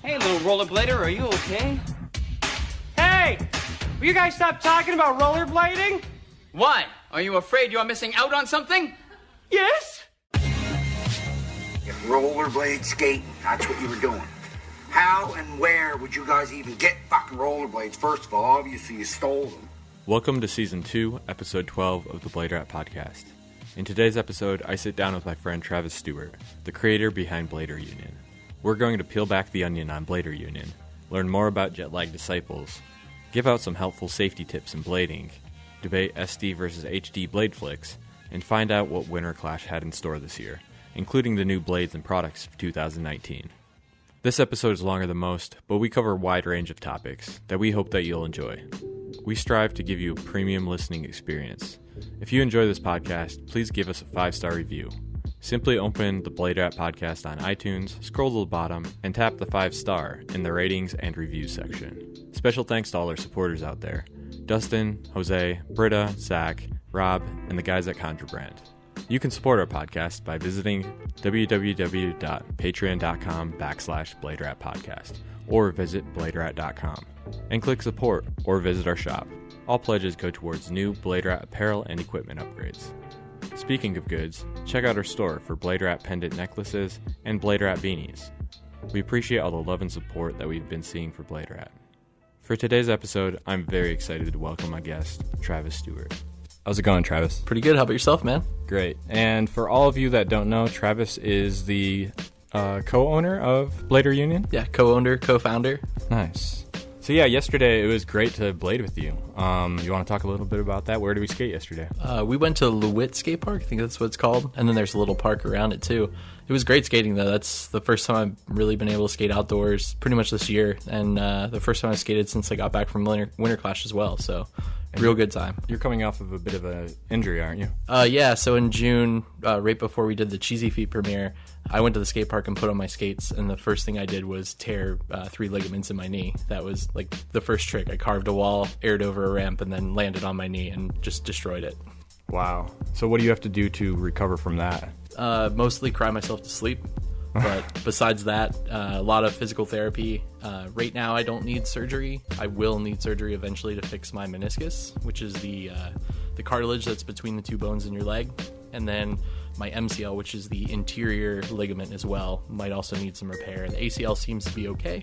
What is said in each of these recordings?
Hey, little rollerblader, are you okay? Hey! Will you guys stop talking about rollerblading? Why? Are you afraid you are missing out on something? Yes? Rollerblade skating, that's what you were doing. How and where would you guys even get fucking rollerblades? First of all, obviously you stole them. Welcome to Season 2, Episode 12 of the Blade Rat Podcast. In today's episode, I sit down with my friend Travis Stewart, the creator behind Blader Union. We're going to peel back the onion on Blader Union, learn more about Jetlag Deciples, give out some helpful safety tips in blading, debate SD versus HD blade flicks, and find out what Winterclash had in store this year, including the new blades and products of 2019. This episode is longer than most, but we cover a wide range of topics that we hope that you'll enjoy. We strive to give you a premium listening experience. If you enjoy this podcast, please give us a 5-star review. Simply open the Blade Rat Podcast on iTunes, scroll to the bottom, and tap the 5-star in the ratings and reviews section. Special thanks to all our supporters out there: Dustin, Jose, Britta, Zach, Rob, and the guys at Contrabrand. You can support our podcast by visiting www.patreon.com/BladeRatPodcast or visit bladerat.com and click support or visit our shop. All pledges go towards new Blade Rat apparel and equipment upgrades. Speaking of goods, check out our store for Blade Rat pendant necklaces and Blade Rat beanies. We appreciate all the love and support that we've been seeing for Blade Rat. For today's episode, I'm very excited to welcome my guest, Travis Stewart. How's it going, Travis? Pretty good. How about yourself, man? Great. And for all of you that don't know, Travis is the co-owner of Blader Union? Yeah, co-owner, co-founder. Nice. So yeah, yesterday it was great to blade with you. You want to talk a little bit about that? Where did we skate yesterday? We went to Lewitt Skate Park. I think that's what it's called. And then there's a little park around it, too. It was great skating, though. That's the first time I've really been able to skate outdoors pretty much this year. And the first time I skated since I got back from Winterclash as well. So real good time. You're coming off of a bit of an injury, aren't you? Yeah, so in June, right before we did the Cheesy Feet premiere, I went to the skate park and put on my skates, and the first thing I did was tear 3 ligaments in my knee. That was like the first trick. I carved a wall, aired over a ramp, and then landed on my knee and just destroyed it. Wow. So what do you have to do to recover from that? Mostly cry myself to sleep. But besides that, a lot of physical therapy. Right now, I don't need surgery. I will need surgery eventually to fix my meniscus, which is the cartilage that's between the 2 bones in your leg. And then my MCL, which is the interior ligament as well, might also need some repair. The ACL seems to be okay,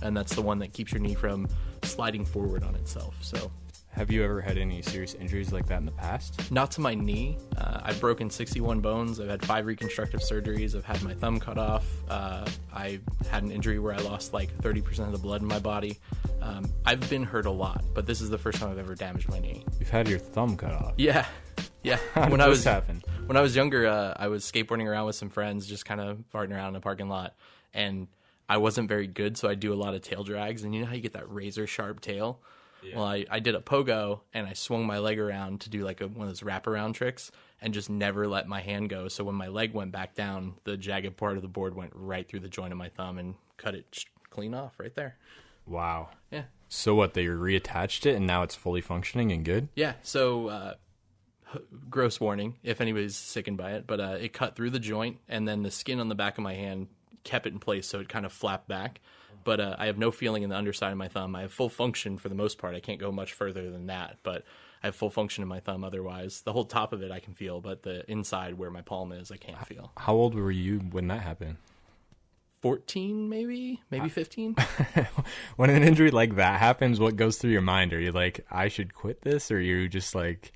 and that's the one that keeps your knee from sliding forward on itself. So, have you ever had any serious injuries like that in the past? Not to my knee. I've broken 61 bones. I've had 5 reconstructive surgeries. I've had my thumb cut off. I had an injury where I lost like 30% of the blood in my body. I've been hurt a lot, but this is the first time I've ever damaged my knee. You've had your thumb cut off? Yeah. How did this happen? When I was younger, I was skateboarding around with some friends, just kind of farting around in a parking lot, and I wasn't very good, so I do a lot of tail drags, and you know how you get that razor sharp tail? Yeah. Well, I did a pogo, and I swung my leg around to do like one of those wraparound tricks, and just never let my hand go. So when my leg went back down, the jagged part of the board went right through the joint of my thumb and cut it clean off right there. Wow. Yeah. So what, they reattached it, and now it's fully functioning and good? Yeah, so gross warning if anybody's sickened by it, but it cut through the joint, and then the skin on the back of my hand kept it in place, so it kind of flapped back. But I have no feeling in the underside of my thumb. I have full function for the most part. I can't go much further than that, but I have full function in my thumb otherwise. The whole top of it I can feel, but the inside where my palm is, I can't feel. How old were you when that happened? 14, maybe 15. When an injury like that happens, what goes through your mind? Are you like, I should quit this? Or are you just like,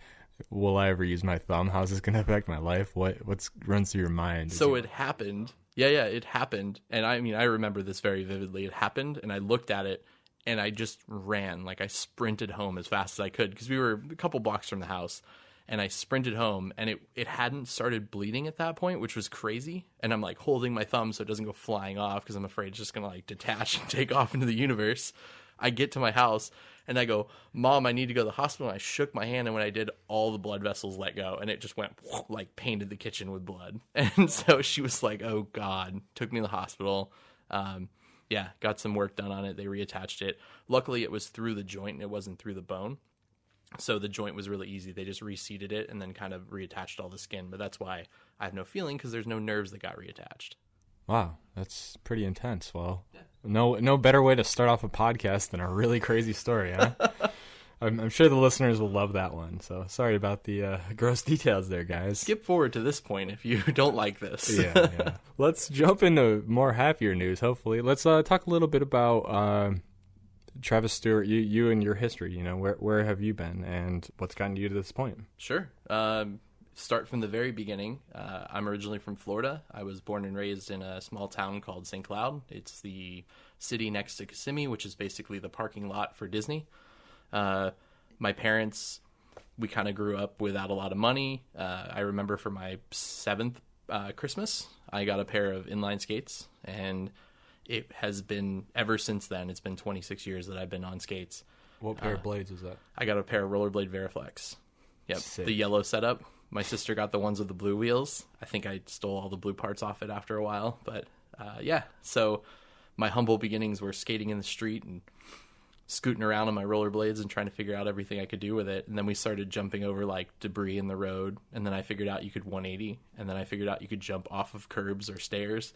will I ever use my thumb? How's this going to affect my life? What runs through your mind? So it happened. Yeah, it happened. And I mean, I remember this very vividly. It happened, and I looked at it, and I just ran. Like, I sprinted home as fast as I could, because we were a couple blocks from the house. And I sprinted home, and it hadn't started bleeding at that point, which was crazy. And I'm, like, holding my thumb so it doesn't go flying off, because I'm afraid it's just going to, like, detach and take off into the universe. I get to my house, and I go, Mom, I need to go to the hospital. And I shook my hand, and when I did, all the blood vessels let go, and it just went, like, painted the kitchen with blood. And so she was like, oh, God. Took me to the hospital. Yeah, got some work done on it. They reattached it. Luckily, it was through the joint, and it wasn't through the bone. So the joint was really easy. They just reseated it and then kind of reattached all the skin. But that's why I have no feeling, because there's no nerves that got reattached. Wow, that's pretty intense. Well, No better way to start off a podcast than a really crazy story, huh? I'm sure the listeners will love that one. So sorry about the gross details there, guys. Skip forward to this point if you don't like this. Yeah. Let's jump into more happier news, hopefully. Let's talk a little bit about Travis Stewart, you and your history. Where have you been and what's gotten you to this point? Sure. Start from the very beginning. I'm originally from Florida. I was born and raised in a small town called St. Cloud. It's the city next to Kissimmee, which is basically the parking lot for Disney. My parents, we kind of grew up without a lot of money. I remember for my 7th Christmas, I got a pair of inline skates, and it has been, ever since then, it's been 26 years that I've been on skates. What pair of blades is that? I got a pair of rollerblade Veriflex. Yep, Sick. The yellow setup. My sister got the ones with the blue wheels. I think I stole all the blue parts off it after a while, but yeah. So my humble beginnings were skating in the street and scooting around on my rollerblades and trying to figure out everything I could do with it. And then we started jumping over like debris in the road. And then I figured out you could 180. And then I figured out you could jump off of curbs or stairs.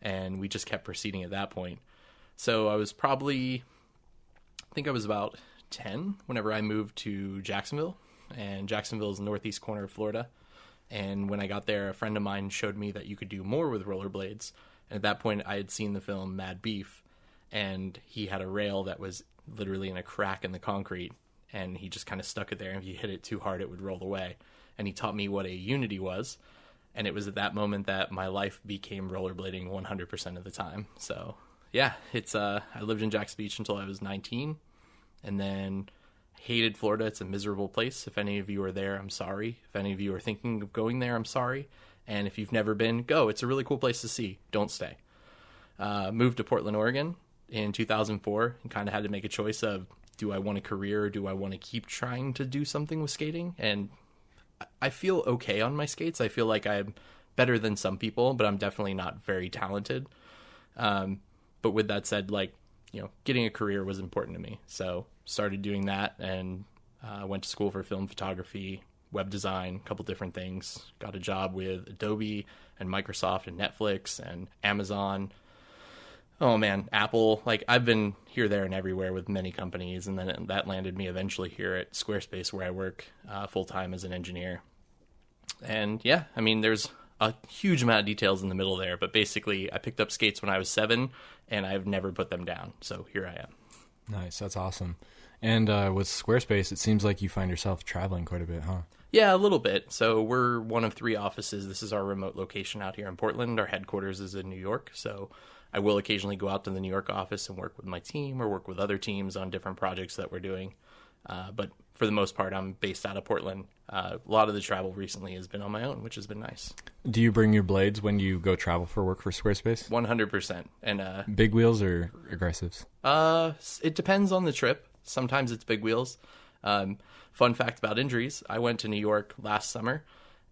And we just kept proceeding at that point. So I was probably, I think I was about 10 whenever I moved to Jacksonville. And Jacksonville is the northeast corner of Florida. And when I got there, a friend of mine showed me that you could do more with rollerblades. And at that point, I had seen the film Mad Beef. And he had a rail that was literally in a crack in the concrete, and he just kind of stuck it there, and if you hit it too hard it would roll away. And he taught me what a unity was, and it was at that moment that my life became rollerblading 100% of the time. So yeah, it's I lived in Jax Beach until I was 19, and then hated Florida. It's a miserable place. If any of you are there, I'm sorry. If any of you are thinking of going there, I'm sorry. And if you've never been, go. It's a really cool place to see. Don't stay. Moved to Portland, Oregon in 2004, and kind of had to make a choice of, do I want a career or do I want to keep trying to do something with skating? And I feel okay on my skates. I feel like I'm better than some people, but I'm definitely not very talented. But with that said, getting a career was important to me. So started doing that, and went to school for film photography, web design, a couple different things. Got a job with Adobe and Microsoft and Netflix and Amazon. Oh man, Apple. I've been here, there, and everywhere with many companies, and then that landed me eventually here at Squarespace, where I work full-time as an engineer. And yeah, I mean, there's a huge amount of details in the middle there, but basically I picked up skates when I was 7, and I've never put them down. So here I am. Nice, that's awesome. And with Squarespace, it seems like you find yourself traveling quite a bit, huh? Yeah, a little bit. So we're one of 3 offices. This is our remote location out here in Portland. Our headquarters is in New York, so I will occasionally go out to the New York office and work with my team or work with other teams on different projects that we're doing. But for the most part, I'm based out of Portland. A lot of the travel recently has been on my own, which has been nice. Do you bring your blades when you go travel for work for Squarespace? 100%. And big wheels or aggressives? It depends on the trip. Sometimes it's big wheels. Fun fact about injuries, I went to New York last summer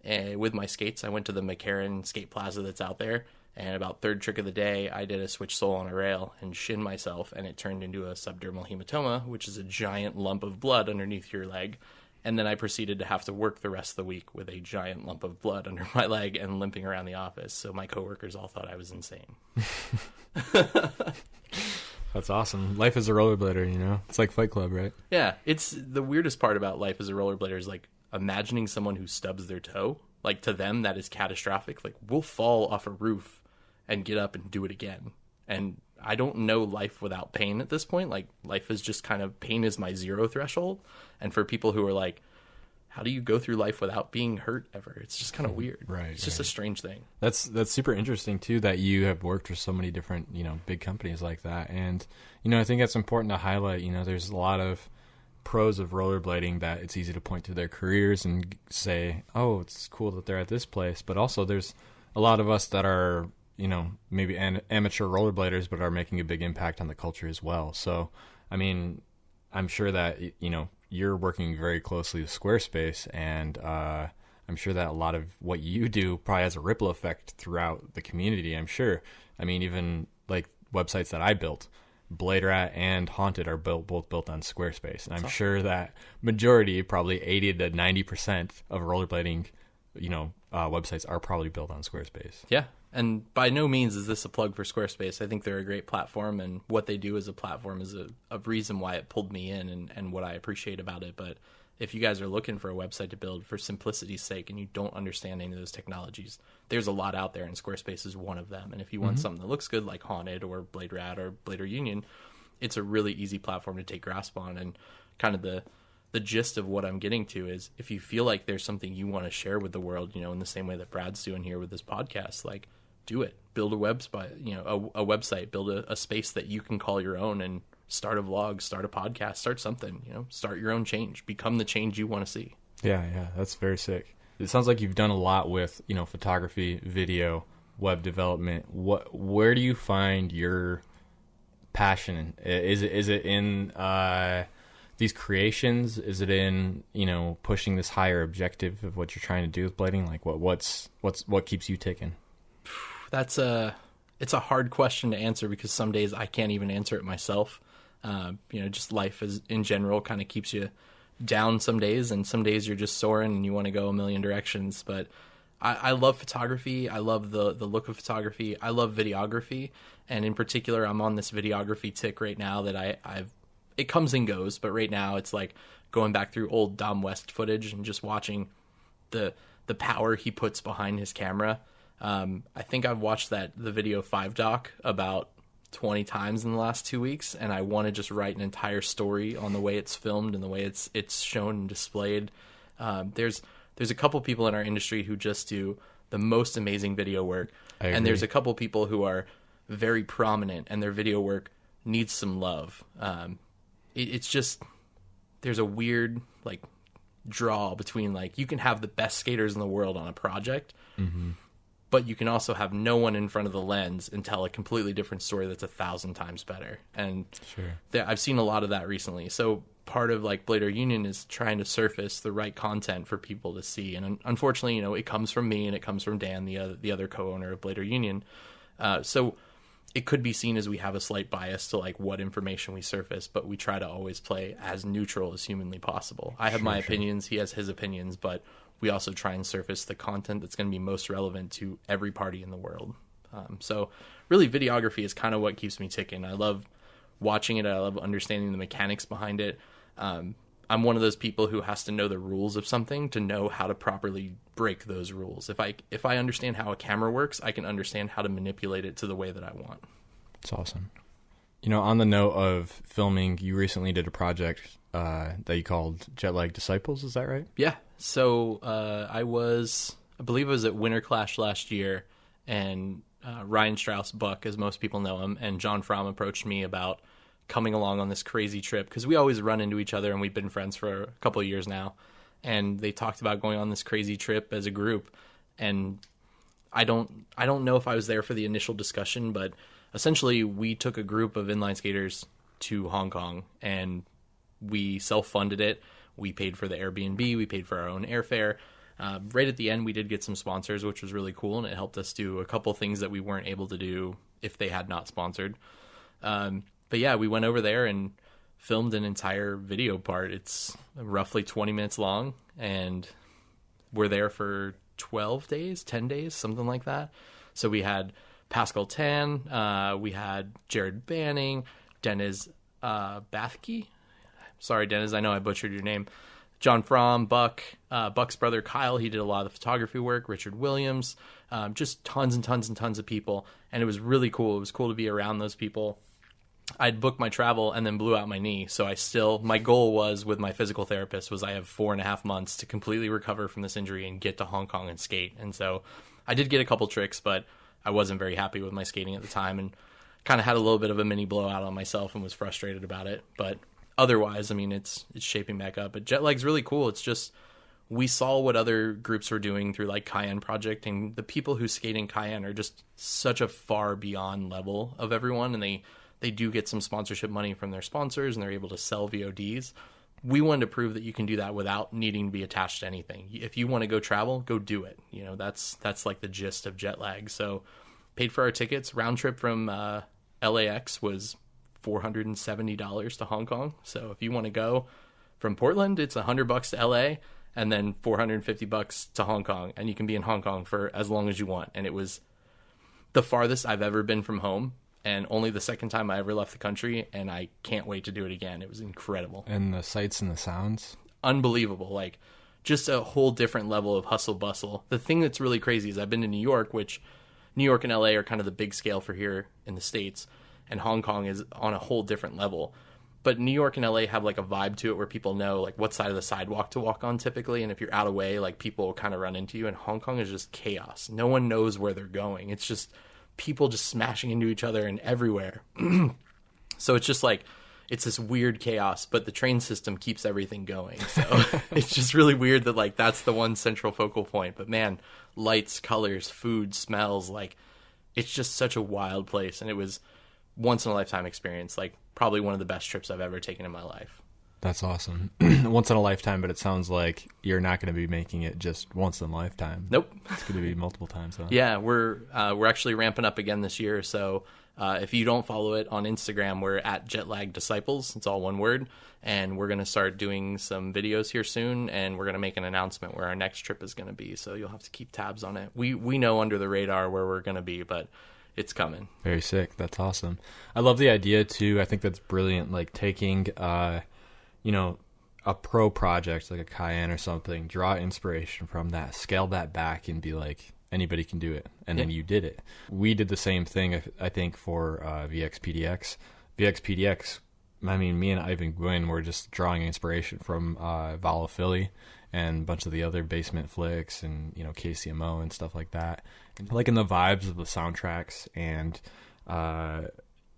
with my skates. I went to the McCarran Skate Plaza that's out there. And about 3rd trick of the day, I did a switch sole on a rail and shinned myself, and it turned into a subdermal hematoma, which is a giant lump of blood underneath your leg. And then I proceeded to have to work the rest of the week with a giant lump of blood under my leg and limping around the office. So my coworkers all thought I was insane. That's awesome. Life as a rollerblader, It's like Fight Club, right? Yeah. It's the weirdest part about life as a rollerblader is imagining someone who stubs their toe. To them, that is catastrophic. We'll fall off a roof and get up and do it again. And I don't know life without pain at this point. Life is just kind of, pain is my 0 threshold. And for people who are how do you go through life without being hurt ever? It's just kind of weird. Right. It's just a strange thing. That's super interesting too, that you have worked with so many different, big companies like that. And, I think that's important to highlight. There's a lot of pros of rollerblading that it's easy to point to their careers and say, oh, it's cool that they're at this place. But also there's a lot of us that are, maybe amateur rollerbladers, but are making a big impact on the culture as well. So, I mean, I'm sure that, you're working very closely with Squarespace, and I'm sure that a lot of what you do probably has a ripple effect throughout the community, I'm sure. I mean, even websites that I built, Blade Rat and Haunted are both built on Squarespace. And I'm sure that majority, probably 80 to 90% of rollerblading, websites are probably built on Squarespace. Yeah. And by no means is this a plug for Squarespace. I think they're a great platform, and what they do as a platform is a reason why it pulled me in and what I appreciate about it. But if you guys are looking for a website to build for simplicity's sake and you don't understand any of those technologies, there's a lot out there, and Squarespace is one of them. And if you want something that looks good like Haunted or Blade Rat or Blader Union, it's a really easy platform to take grasp on. And kind of the gist of what I'm getting to is, if you feel like there's something you want to share with the world, you know, in the same way that Brad's doing here with this podcast, like, do it. Build a website, you know, a website, build a space that you can call your own, and start a vlog, start a podcast, start something, you know, start your own change, become the change you want to see. Yeah, that's very sick. It sounds like you've done a lot with, you know, photography, video, web development. Where do you find your passion? Is it in these creations? Is it in, you know, pushing this higher objective of what you're trying to do with blading? Like what keeps you ticking? It's a hard question to answer, because some days I can't even answer it myself. You know, just life is in general kind of keeps you down some days, and some days you're just soaring and you want to go a million directions. But I love photography. I love the look of photography. I love videography. And in particular, I'm on this videography tick right now that it comes and goes, but right now it's like going back through old Dom West footage and just watching the power he puts behind his camera. I think I've watched the video 5 doc about 20 times in the last 2 weeks, and I want to just write an entire story on the way it's filmed and the way it's shown and displayed. There's a couple people in our industry who just do the most amazing video work, and there's a couple people who are very prominent and their video work needs some love. It's just, there's a weird like draw between, like, you can have the best skaters in the world on a project, but you can also have no one in front of the lens and tell a completely different story that's 1,000 times better. And I've seen a lot of that recently. So part of like Blader Union is trying to surface the right content for people to see. And unfortunately, you know, it comes from me and it comes from Dan, the other co-owner of Blader Union. So it could be seen as we have a slight bias to like what information we surface, but we try to always play as neutral as humanly possible. I have my opinions, he has his opinions, but we also try and surface the content that's going to be most relevant to every party in the world. So really, videography is kind of what keeps me ticking. I love watching it. I love understanding the mechanics behind it. I'm one of those people who has to know the rules of something to know how to properly break those rules. If I understand how a camera works, I can understand how to manipulate it to the way that I want. It's awesome. You know, on the note of filming, you recently did a project that you called Jetlag Deciples. Is that right? Yeah. So I believe it was at Winterclash last year, and Ryan Strauss Buck, as most people know him, and John Fromm approached me about coming along on this crazy trip, because we always run into each other and we've been friends for a couple of years now. And they talked about going on this crazy trip as a group. And I don't know if I was there for the initial discussion, but essentially we took a group of inline skaters to Hong Kong and we self-funded it. We paid for the Airbnb, we paid for our own airfare. Right at the end, we did get some sponsors, which was really cool, and it helped us do a couple things that we weren't able to do if they had not sponsored. But yeah, we went over there and filmed an entire video part. It's roughly 20 minutes long, and we're there for 12 days, 10 days, something like that. So we had Pascal Tan, we had Jared Banning, Dennis Bathke. Sorry, Dennis, I know I butchered your name. John Fromm, Buck's brother Kyle, he did a lot of the photography work, Richard Williams, just tons and tons and tons of people. And it was really cool. It was cool to be around those people. I'd booked my travel and then blew out my knee. So my goal was with my physical therapist was I have 4.5 months to completely recover from this injury and get to Hong Kong and skate. And so I did get a couple tricks, but I wasn't very happy with my skating at the time and kind of had a little bit of a mini blowout on myself and was frustrated about it. But otherwise, I mean, it's shaping back up. But Jetlag's really cool. It's just, we saw what other groups were doing through like Cayenne Project, and the people who skate in Cayenne are just such a far beyond level of everyone, and they do get some sponsorship money from their sponsors, and they're able to sell VODs. We wanted to prove that you can do that without needing to be attached to anything. If you want to go travel, go do it. You know, that's like the gist of Jetlag. So paid for our tickets. Round trip from LAX was $470 to Hong Kong. So if you want to go from Portland, it's $100 to LA, and then $450 to Hong Kong, and you can be in Hong Kong for as long as you want. And it was the farthest I've ever been from home, and only the second time I ever left the country, and I can't wait to do it again. It was incredible. And the sights and the sounds? Unbelievable. Like, just a whole different level of hustle bustle. The thing that's really crazy is I've been to New York, which New York and LA are kind of the big scale for here in the States, and Hong Kong is on a whole different level. But New York and LA have like a vibe to it where people know like what side of the sidewalk to walk on typically, and if you're out of way, like people will kind of run into you. And Hong Kong is just chaos. No one knows where they're going. It's just people just smashing into each other and everywhere. So it's just like, it's this weird chaos, but the train system keeps everything going. So it's just really weird that like that's the one central focal point. But man, lights, colors, food, smells, like it's just such a wild place. And it was once in a lifetime experience, like probably one of the best trips I've ever taken in my life. That's awesome. Once in a lifetime, but it sounds like you're not going to be making it just once in a lifetime. Nope. It's going to be multiple times. Huh? Yeah, we're actually ramping up again this year. So if you don't follow it on Instagram, we're at Jetlag Deciples. It's all one word. And we're going to start doing some videos here soon. And we're going to make an announcement where our next trip is going to be. So you'll have to keep tabs on it. We know under the radar where we're going to be, but it's coming. Very sick. That's awesome. I love the idea, too. I think that's brilliant. Like taking... a pro project like a Cayenne or something, draw inspiration from that, scale that back and be like, anybody can do it. And then you did it. We did the same thing, I think, for VXPDX. VXPDX, I mean, me and Ivan Gwynn were just drawing inspiration from Vala Philly and a bunch of the other basement flicks and, KCMO and stuff like that. And like in the vibes of the soundtracks and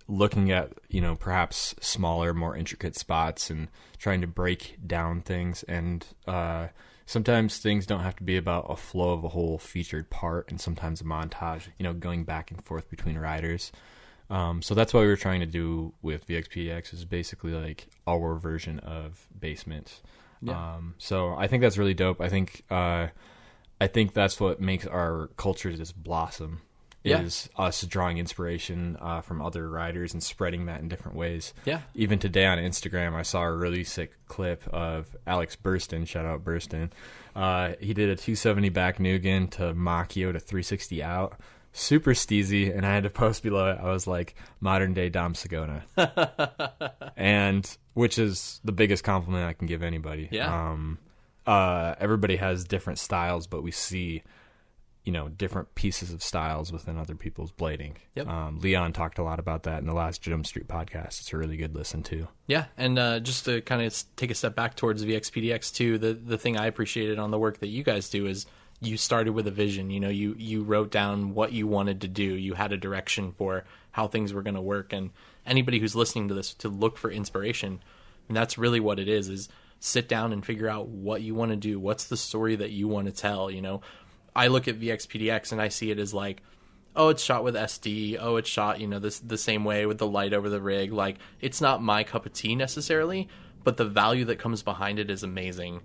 looking at, perhaps smaller, more intricate spots and trying to break down things. And sometimes things don't have to be about a flow of a whole featured part, and sometimes a montage, going back and forth between riders. So that's what we were trying to do with VXPDX, is basically like our version of Basement. Yeah. So I think that's really dope. I think that's what makes our culture just blossom. Is us drawing inspiration from other riders and spreading that in different ways. Yeah. Even today on Instagram, I saw a really sick clip of Alex Burston. Shout out Burston. He did a 270 back Nugan to Machio to 360 out. Super steezy, and I had to post below it. I was like, modern day Dom Segona. And which is the biggest compliment I can give anybody. Yeah. Everybody has different styles, but we see different pieces of styles within other people's blading. Yep. Leon talked a lot about that in the last Jump Street podcast. It's a really good listen too. Yeah, and just to kind of take a step back towards VXPDX too, the thing I appreciated on the work that you guys do is you started with a vision. You wrote down what you wanted to do. You had a direction for how things were going to work, and anybody who's listening to this to look for inspiration, and that's really what it is sit down and figure out what you want to do. What's the story that you want to tell, I look at VXPDX and I see it as like, oh, it's shot with SD. Oh, it's shot, the same way with the light over the rig. Like, it's not my cup of tea necessarily, but the value that comes behind it is amazing.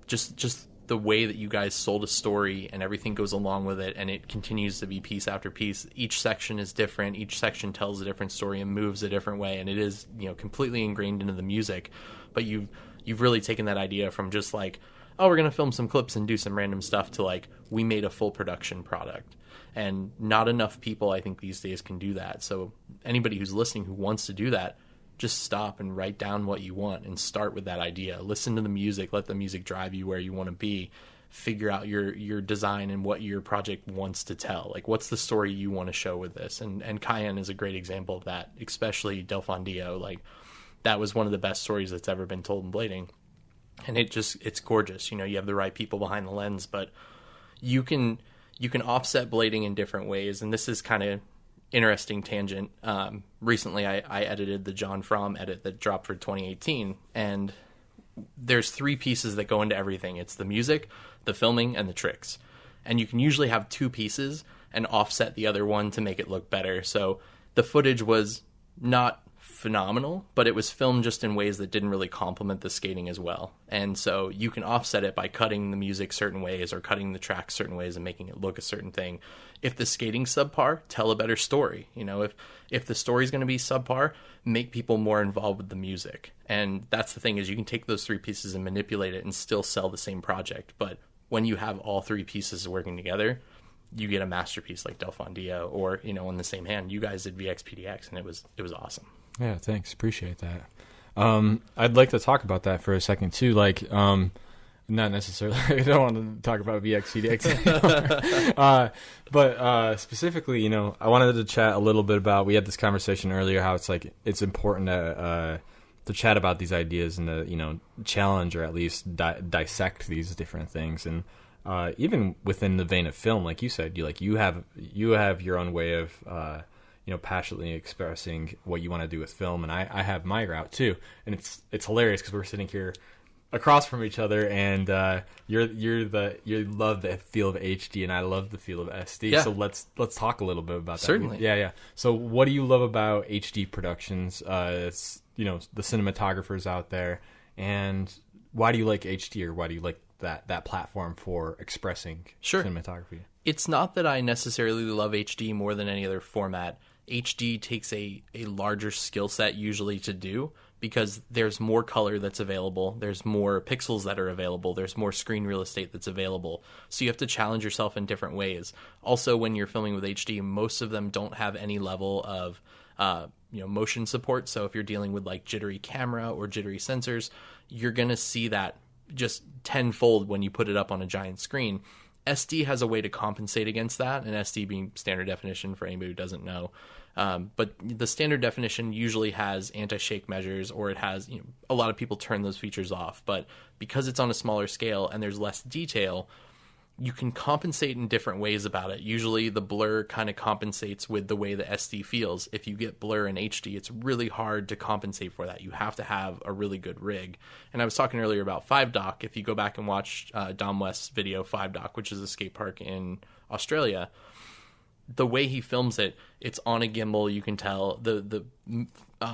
Just the way that you guys sold a story and everything goes along with it, and it continues to be piece after piece. Each section is different. Each section tells a different story and moves a different way, and it is, completely ingrained into the music. But you've really taken that idea from just like, oh, we're going to film some clips and do some random stuff to like, we made a full production product. And not enough people, I think, these days can do that. So anybody who's listening who wants to do that, just stop and write down what you want and start with that idea. Listen to the music, let the music drive you where you want to be. Figure out your design and what your project wants to tell. Like, what's the story you want to show with this? And Cayenne is a great example of that, especially Del Fondio. Like, that was one of the best stories that's ever been told in blading. And it's gorgeous. You have the right people behind the lens, but you can offset blading in different ways. And this is kind of interesting tangent. Recently I edited the John Fromm edit that dropped for 2018, and there's 3 pieces that go into everything. It's the music, the filming, and the tricks. And you can usually have 2 pieces and offset the other one to make it look better. So the footage was not phenomenal, but it was filmed just in ways that didn't really complement the skating as well. And so you can offset it by cutting the music certain ways or cutting the track certain ways and making it look a certain thing. If the skating's subpar, tell a better story. If the story's going to be subpar, make people more involved with the music. And that's the thing, is you can take those 3 pieces and manipulate it and still sell the same project. But when you have all 3 pieces working together, you get a masterpiece like Delfondio, or in the same hand, you guys did VX-PDX, and it was awesome. Yeah, thanks. Appreciate that. I'd like to talk about that for a second too. Like, not necessarily. I don't want to talk about VX-PDX, but specifically, I wanted to chat a little bit about. We had this conversation earlier how it's like it's important to chat about these ideas and to challenge or at least dissect these different things. And even within the vein of film, like you said, you have your own way of passionately expressing what you want to do with film, and I have my route too. And it's hilarious because we're sitting here across from each other, and you love the feel of HD, and I love the feel of SD. Yeah. So let's talk a little bit about that. Certainly. Yeah. So what do you love about HD productions? It's, the cinematographers out there, and why do you like HD, or why do you like that platform for expressing cinematography? It's not that I necessarily love HD more than any other format. HD takes a larger skill set usually to do, because there's more color that's available, there's more pixels that are available, there's more screen real estate that's available. So you have to challenge yourself in different ways. Also, when you're filming with HD, most of them don't have any level of motion support. So if you're dealing with like jittery camera or jittery sensors, you're going to see that just tenfold when you put it up on a giant screen. SD has a way to compensate against that, and SD being standard definition for anybody who doesn't know. But the standard definition usually has anti-shake measures, or it has, a lot of people turn those features off. But because it's on a smaller scale and there's less detail, you can compensate in different ways about it. Usually the blur kind of compensates with the way the SD feels. If you get blur in HD, it's really hard to compensate for that. You have to have a really good rig. And I was talking earlier about 5-Dock. If you go back and watch Dom West's video 5-Dock, which is a skate park in Australia, the way he films it, it's on a gimbal. You can tell the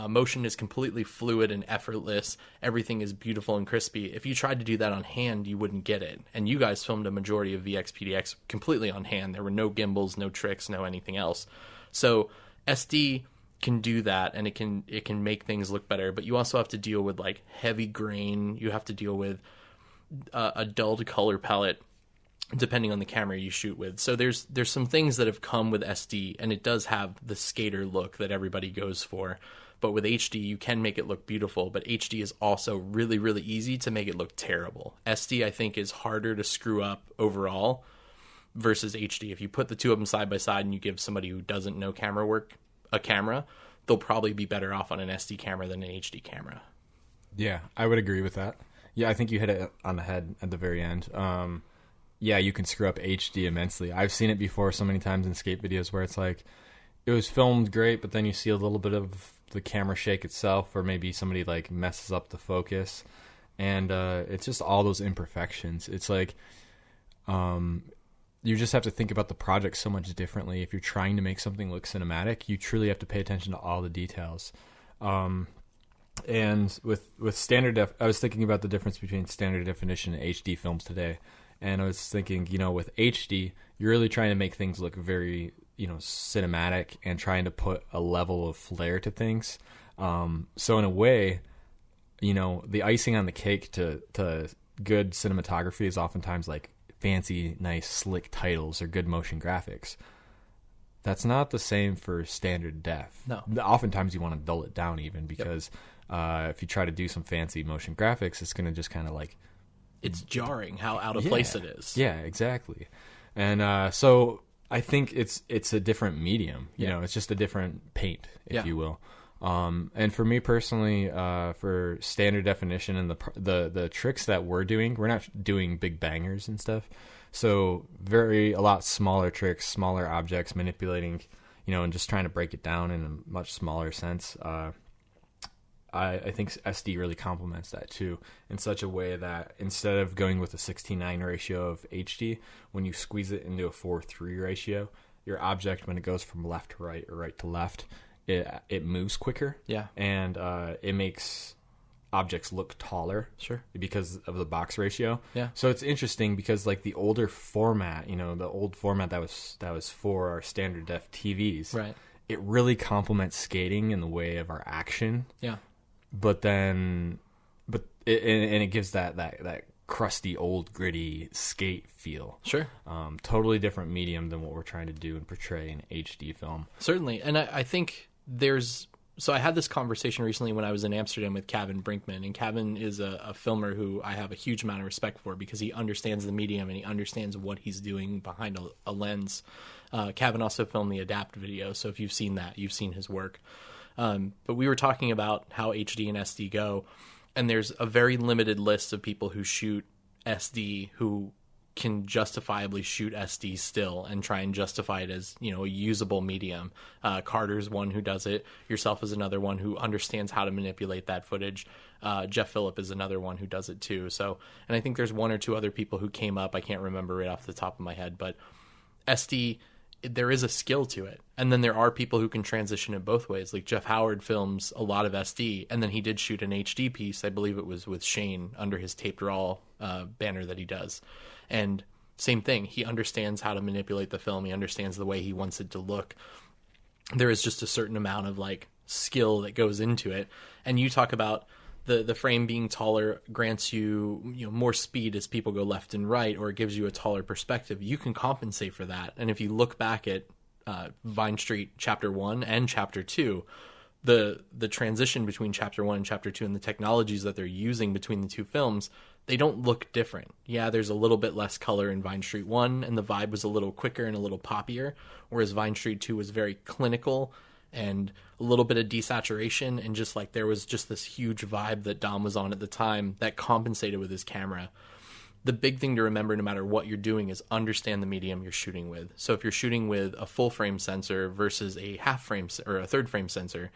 motion is completely fluid and effortless. Everything is beautiful and crispy. If you tried to do that on hand, you wouldn't get it. And you guys filmed a majority of VX-PDX completely on hand. There were no gimbals, no tricks, no anything else. So SD can do that, and it can make things look better. But you also have to deal with like heavy grain. You have to deal with a dulled color palette, depending on the camera you shoot with. So there's some things that have come with SD, and it does have the skater look that everybody goes for. But with HD, you can make it look beautiful, but HD is also really, really easy to make it look terrible. SD, I think, is harder to screw up overall versus HD. If you put the two of them side by side and you give somebody who doesn't know camera work a camera, they'll probably be better off on an SD camera than an HD camera. Yeah, I would agree with that. Yeah, I think you hit it on the head at the very end. Yeah, you can screw up HD immensely. I've seen it before so many times in skate videos where it's like, it was filmed great, but then you see a little bit of the camera shake itself, or maybe somebody like messes up the focus, and it's just all those imperfections. It's like, you just have to think about the project so much differently. If you're trying to make something look cinematic, you truly have to pay attention to all the details. And with standard def, I was thinking about the difference between standard definition and HD films today. And I was thinking, with HD, you're really trying to make things look very, cinematic, and trying to put a level of flair to things. So in a way, the icing on the cake to good cinematography is oftentimes like fancy, nice, slick titles or good motion graphics. That's not the same for standard def. No. Oftentimes you want to dull it down even, because if you try to do some fancy motion graphics, it's going to just kind of like... It's jarring how out of place it is. Yeah, exactly. And so I think it's a different medium. It's just a different paint, if you will. And for me personally, for standard definition and the tricks that we're doing, we're not doing big bangers and stuff. So a lot smaller tricks, smaller objects, manipulating, and just trying to break it down in a much smaller sense. I think SD really complements that too, in such a way that instead of going with a 16:9 ratio of HD, when you squeeze it into a 4:3 ratio, your object, when it goes from left to right or right to left, it moves quicker. Yeah. And it makes objects look taller. Sure. Because of the box ratio. Yeah. So it's interesting because like the older format, the old format that was for our standard def TVs. Right. It really complements skating in the way of our action. Yeah. But it gives that crusty, old, gritty skate feel. Sure. Totally different medium than what we're trying to do and portray in HD film. Certainly. And I think so I had this conversation recently when I was in Amsterdam with Kevin Brinkman, and Kevin is a filmer who I have a huge amount of respect for because he understands the medium and he understands what he's doing behind a lens. Kevin also filmed the Adapt video, so if you've seen that, you've seen his work. But we were talking about how HD and SD go, and there's a very limited list of people who shoot SD who can justifiably shoot SD still and try and justify it as, a usable medium. Carter's one who does it. Yourself is another one who understands how to manipulate that footage. Jeff Phillip is another one who does it too. So, and I think there's one or two other people who came up. I can't remember right off the top of my head, but SD, there is a skill to it. And then there are people who can transition it both ways. Like Jeff Howard films a lot of SD, and then he did shoot an HD piece. I believe it was with Shane under his taped raw banner that he does. And same thing, he understands how to manipulate the film. He understands the way he wants it to look. There is just a certain amount of skill that goes into it. And you talk about the frame being taller grants you, more speed as people go left and right, or it gives you a taller perspective. You can compensate for that. And if you look back at Vine Street Chapter 1 and Chapter 2, the transition between Chapter 1 and Chapter 2 and the technologies that they're using between the two films, they don't look different. Yeah, there's a little bit less color in Vine Street 1, and the vibe was a little quicker and a little poppier, whereas Vine Street 2 was very clinical and a little bit of desaturation, and just there was just this huge vibe that Dom was on at the time that compensated with his camera. The big thing to remember, no matter what you're doing, is understand the medium you're shooting with. So if you're shooting with a full frame sensor versus a half frame or a third frame sensor,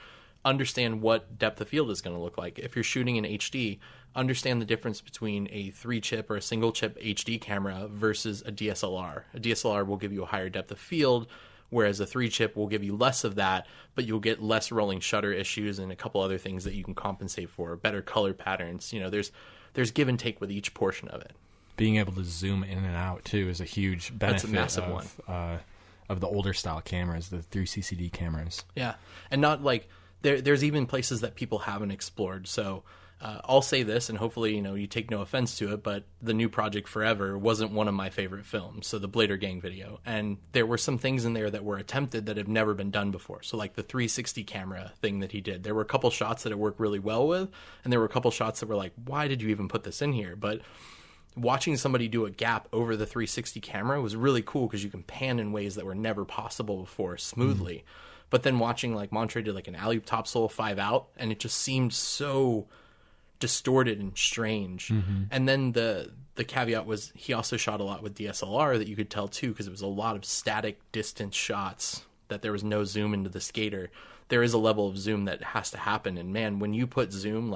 understand what depth of field is going to look like. If you're shooting in HD, understand the difference between a 3-chip or a single chip HD camera versus a DSLR. A DSLR will give you a higher depth of field, whereas a 3-chip will give you less of that, but you'll get less rolling shutter issues and a couple other things that you can compensate for, better color patterns. There's give and take with each portion of it. Being able to zoom in and out too is a huge benefit. That's a massive one. Of the older style cameras, the 3CCD cameras. Yeah, and not there's even places that people haven't explored. So I'll say this, and hopefully you take no offense to it, but the new Project Forever wasn't one of my favorite films. So the Blader Gang video, and there were some things in there that were attempted that have never been done before. So the 360 camera thing that he did, there were a couple shots that it worked really well with, and there were a couple shots that were why did you even put this in here? But watching somebody do a gap over the 360 camera was really cool because you can pan in ways that were never possible before smoothly. But then watching Montre did an alley topsoul 5 out, and it just seemed so distorted and strange. And then the caveat was he also shot a lot with DSLR that you could tell too, because it was a lot of static distance shots that there was no zoom into the skater. There is a level of zoom that has to happen, and man, when you put zoom,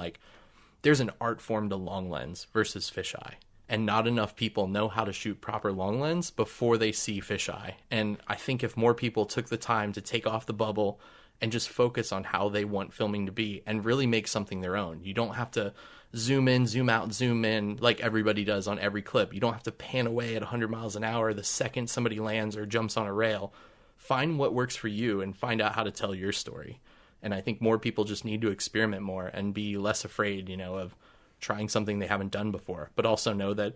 there's an art form to long lens versus fisheye. And not enough people know how to shoot proper long lens before they see fisheye. And I think if more people took the time to take off the bubble and just focus on how they want filming to be and really make something their own. You don't have to zoom in, zoom out, zoom in like everybody does on every clip. You don't have to pan away at 100 miles an hour the second somebody lands or jumps on a rail. Find what works for you and find out how to tell your story. And I think more people just need to experiment more and be less afraid, of trying something they haven't done before, but also know that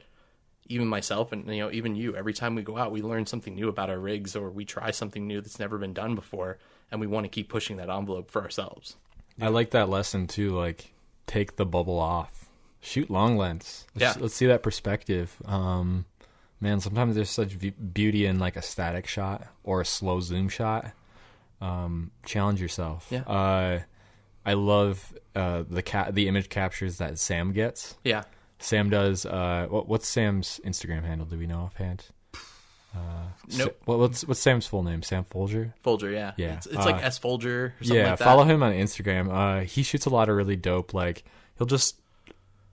even myself and even you, every time we go out, we learn something new about our rigs, or we try something new that's never been done before, and we want to keep pushing that envelope for ourselves. I like that lesson too. Take the bubble off, shoot long lens. Let's see that perspective. Man, sometimes there's such beauty in a static shot or a slow zoom shot. Challenge yourself. I love the image captures that Sam gets. Yeah. Sam does. What's Sam's Instagram handle? Do we know offhand? Nope. What's Sam's full name? Sam Folger? Folger, yeah. Yeah. It's S Folger or something like that. Follow him on Instagram. He shoots a lot of really dope, he'll just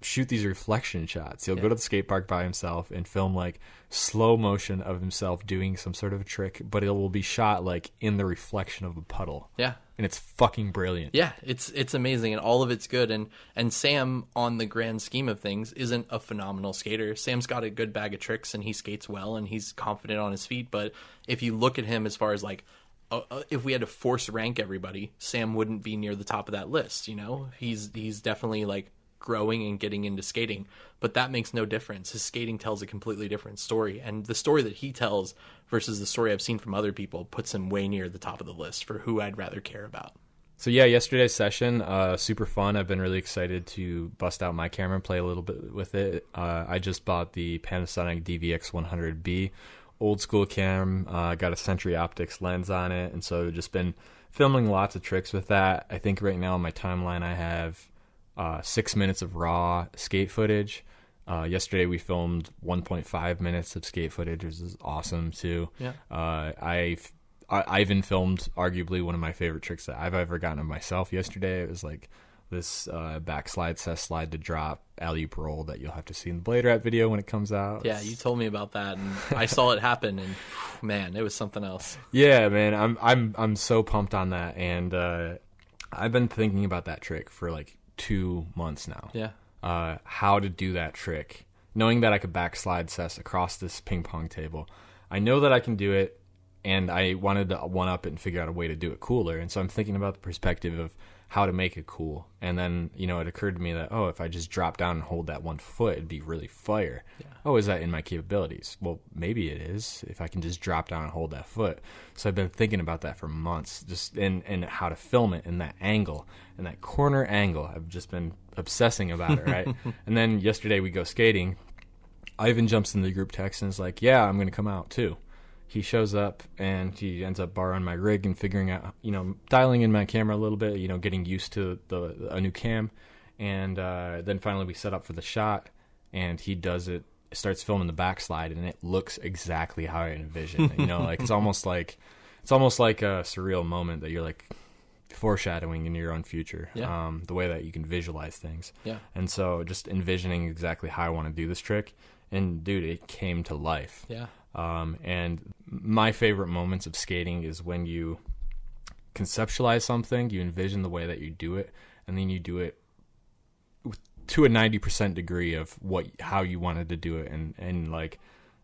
shoot these reflection shots. He'll go to the skate park by himself and film slow motion of himself doing some sort of a trick, but it will be shot in the reflection of a puddle. Yeah. And it's fucking brilliant. Yeah, it's amazing, and all of it's good. And Sam, on the grand scheme of things, isn't a phenomenal skater. Sam's got a good bag of tricks, and he skates well, and he's confident on his feet. But if you look at him as far as if we had to force rank everybody, Sam wouldn't be near the top of that list. He's definitely growing and getting into skating, but that makes no difference. His skating tells a completely different story, and the story that he tells versus the story I've seen from other people puts him way near the top of the list for who I'd rather care about. So yeah, yesterday's session, super fun. I've been really excited to bust out my camera and play a little bit with it. I just bought the Panasonic DVX100B old school cam, got a Century Optics lens on it, and so just been filming lots of tricks with that. I think right now on my timeline I have 6 minutes of raw skate footage. Yesterday we filmed 1.5 minutes of skate footage, which is awesome too. Yeah. I even filmed arguably one of my favorite tricks that I've ever gotten of myself yesterday. It was like this backslide, cess slide to drop, alley-oop roll that you'll have to see in the Blade Rat video when it comes out. Yeah, you told me about that, and I saw it happen, and man, it was something else. Yeah, man, I'm so pumped on that, and I've been thinking about that trick for like 2 months now. Yeah. How to do that trick, knowing that I could backslide cess across this ping pong table. I know that I can do it. And I wanted to one-up it and figure out a way to do it cooler. And so I'm thinking about the perspective of how to make it cool. And then, it occurred to me that, if I just drop down and hold that 1 foot, it'd be really fire. Yeah. Oh, is that in my capabilities? Well, maybe it is, if I can just drop down and hold that foot. So I've been thinking about that for months, just in how to film it in that angle, in that corner angle. I've just been obsessing about it, right? And then yesterday we go skating. Ivan jumps in the group text and is like, yeah, I'm going to come out too. He shows up and he ends up borrowing my rig and figuring out, dialing in my camera a little bit, getting used to a new cam. And then finally we set up for the shot and he does it, starts filming the backslide, and it looks exactly how I envisioned. It's almost like a surreal moment that you're like foreshadowing in your own future. Yeah. The way that you can visualize things. Yeah. And so just envisioning exactly how I want to do this trick. And dude, it came to life. Yeah. And my favorite moments of skating is when you conceptualize something, you envision the way that you do it, and then you do it to a 90% degree of how you wanted to do it. And like,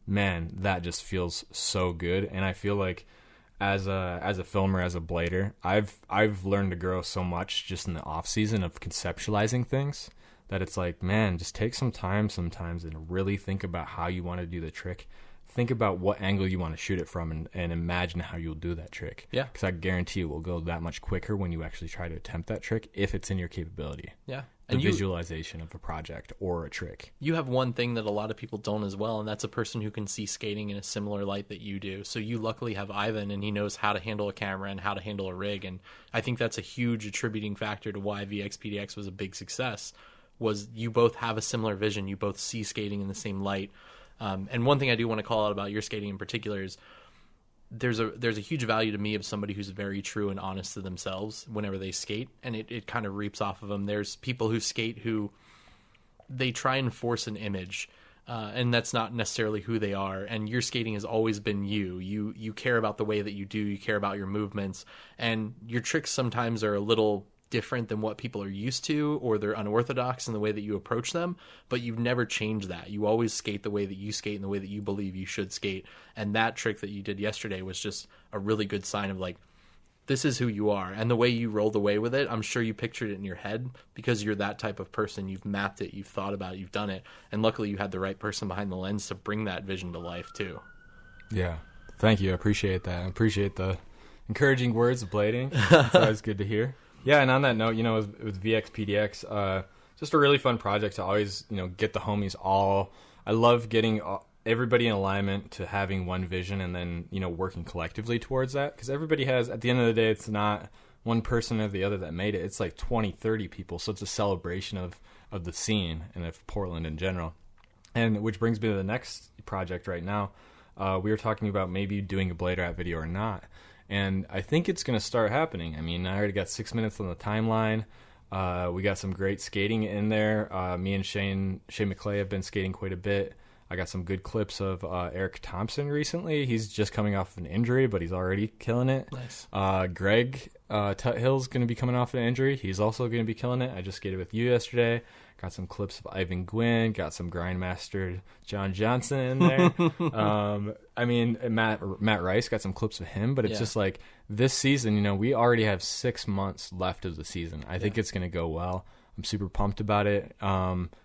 man, that just feels so good. And I feel like as a filmer, as a blader, I've learned to grow so much just in the off season of conceptualizing things, that it's like, man, just take some time sometimes and really think about how you want to do the trick. Think about what angle you want to shoot it from, and imagine how you'll do that trick. Yeah. Because I guarantee it will go that much quicker when you actually try to attempt that trick, if it's in your capability. Yeah. The visualization of a project or a trick. You have one thing that a lot of people don't as well, and that's a person who can see skating in a similar light that you do. So you luckily have Ivan, and he knows how to handle a camera and how to handle a rig. And I think that's a huge attributing factor to why VXPDX was a big success, was you both have a similar vision. You both see skating in the same light. And one thing I do want to call out about your skating in particular is there's a huge value to me of somebody who's very true and honest to themselves whenever they skate, and it kind of reaps off of them. There's people who skate who they try and force an image, and that's not necessarily who they are. And your skating has always been you. You care about the way that you do. You care about your movements, and your tricks sometimes are a little different than what people are used to, or they're unorthodox in the way that you approach them, but you've never changed that. You always skate the way that you skate and the way that you believe you should skate. And that trick that you did yesterday was just a really good sign of like, this is who you are. And the way you rolled away with it, I'm sure you pictured it in your head because you're that type of person. You've mapped it, you've thought about it, you've done it. And luckily you had the right person behind the lens to bring that vision to life too. Yeah. Thank you. I appreciate that. I appreciate the encouraging words of blading. It's always good to hear. Yeah, and on that note, with VXPDX, just a really fun project to always, get the homies all. I love getting everybody in alignment to having one vision and then, working collectively towards that. Because everybody has, at the end of the day, it's not one person or the other that made it. It's like 20, 30 people. So it's a celebration of the scene and of Portland in general. And which brings me to the next project right now. We were talking about maybe doing a Blade Rat video or not. And I think it's going to start happening. I mean, I already got 6 minutes on the timeline. We got some great skating in there. Me and Shane McClay have been skating quite a bit. I got some good clips of Eric Thompson recently. He's just coming off of an injury, but he's already killing it. Nice. Greg Tuthill's going to be coming off an injury. He's also going to be killing it. I just skated with you yesterday. Got some clips of Ivan Gwynn. Got some Grindmaster John Johnson in there. I mean, Matt Rice, got some clips of him. But it's just like this season, we already have 6 months left of the season. I think it's going to go well. I'm super pumped about it.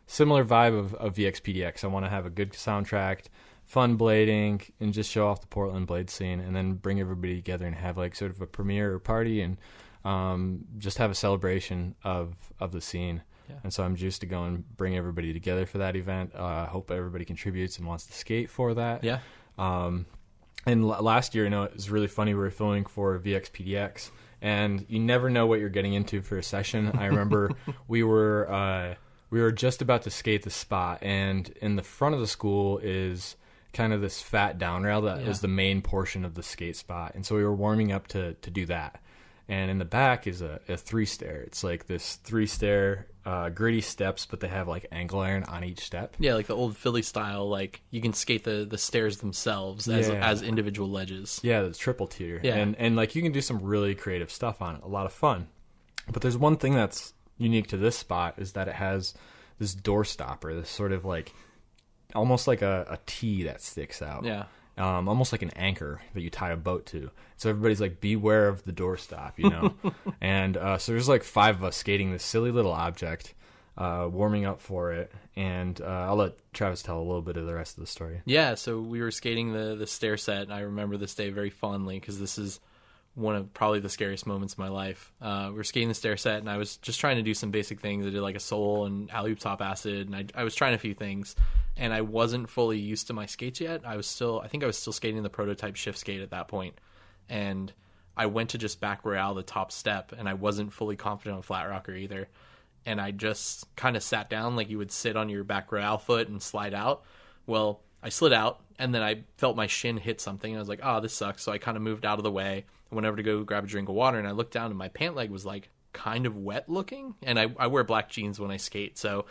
Similar vibe of VXPDX. I want to have a good soundtrack, fun blading, and just show off the Portland blade scene, and then bring everybody together and have like sort of a premiere or party, and just have a celebration of the scene. Yeah. And so I'm juiced to go and bring everybody together for that event. I hope everybody contributes and wants to skate for that. Yeah. And last year, it was really funny. We were filming for VXPDX, and you never know what you're getting into for a session. I remember we were just about to skate the spot, and in the front of the school is kind of this fat down rail that is the main portion of the skate spot. And so we were warming up to do that. And in the back is a 3-stair. It's like this 3-stair gritty steps, but they have like angle iron on each step. Yeah, like the old Philly style, like you can skate the stairs themselves as individual ledges. Yeah, the triple tier. Yeah. And like you can do some really creative stuff on it. A lot of fun. But there's one thing that's unique to this spot is that it has this door stopper, this sort of like almost like a T that sticks out. Yeah. Almost like an anchor that you tie a boat to. So everybody's like, beware of the doorstop, And so there's like 5 of us skating this silly little object, warming up for it. And I'll let Travis tell a little bit of the rest of the story. Yeah, so we were skating the stair set, and I remember this day very fondly because this is one of probably the scariest moments of my life. We were skating the stair set, and I was just trying to do some basic things. I did like a sole and alley-oop top acid, and I was trying a few things. And I wasn't fully used to my skates yet. I think I was still skating the prototype shift skate at that point. And I went to just back royale the top step, and I wasn't fully confident on flat rocker either. And I just kind of sat down like you would sit on your back royale foot and slide out. Well, I slid out, and then I felt my shin hit something, and I was like, oh, this sucks. So I kind of moved out of the way. I went over to go grab a drink of water, and I looked down, and my pant leg was like kind of wet looking. And I wear black jeans when I skate, so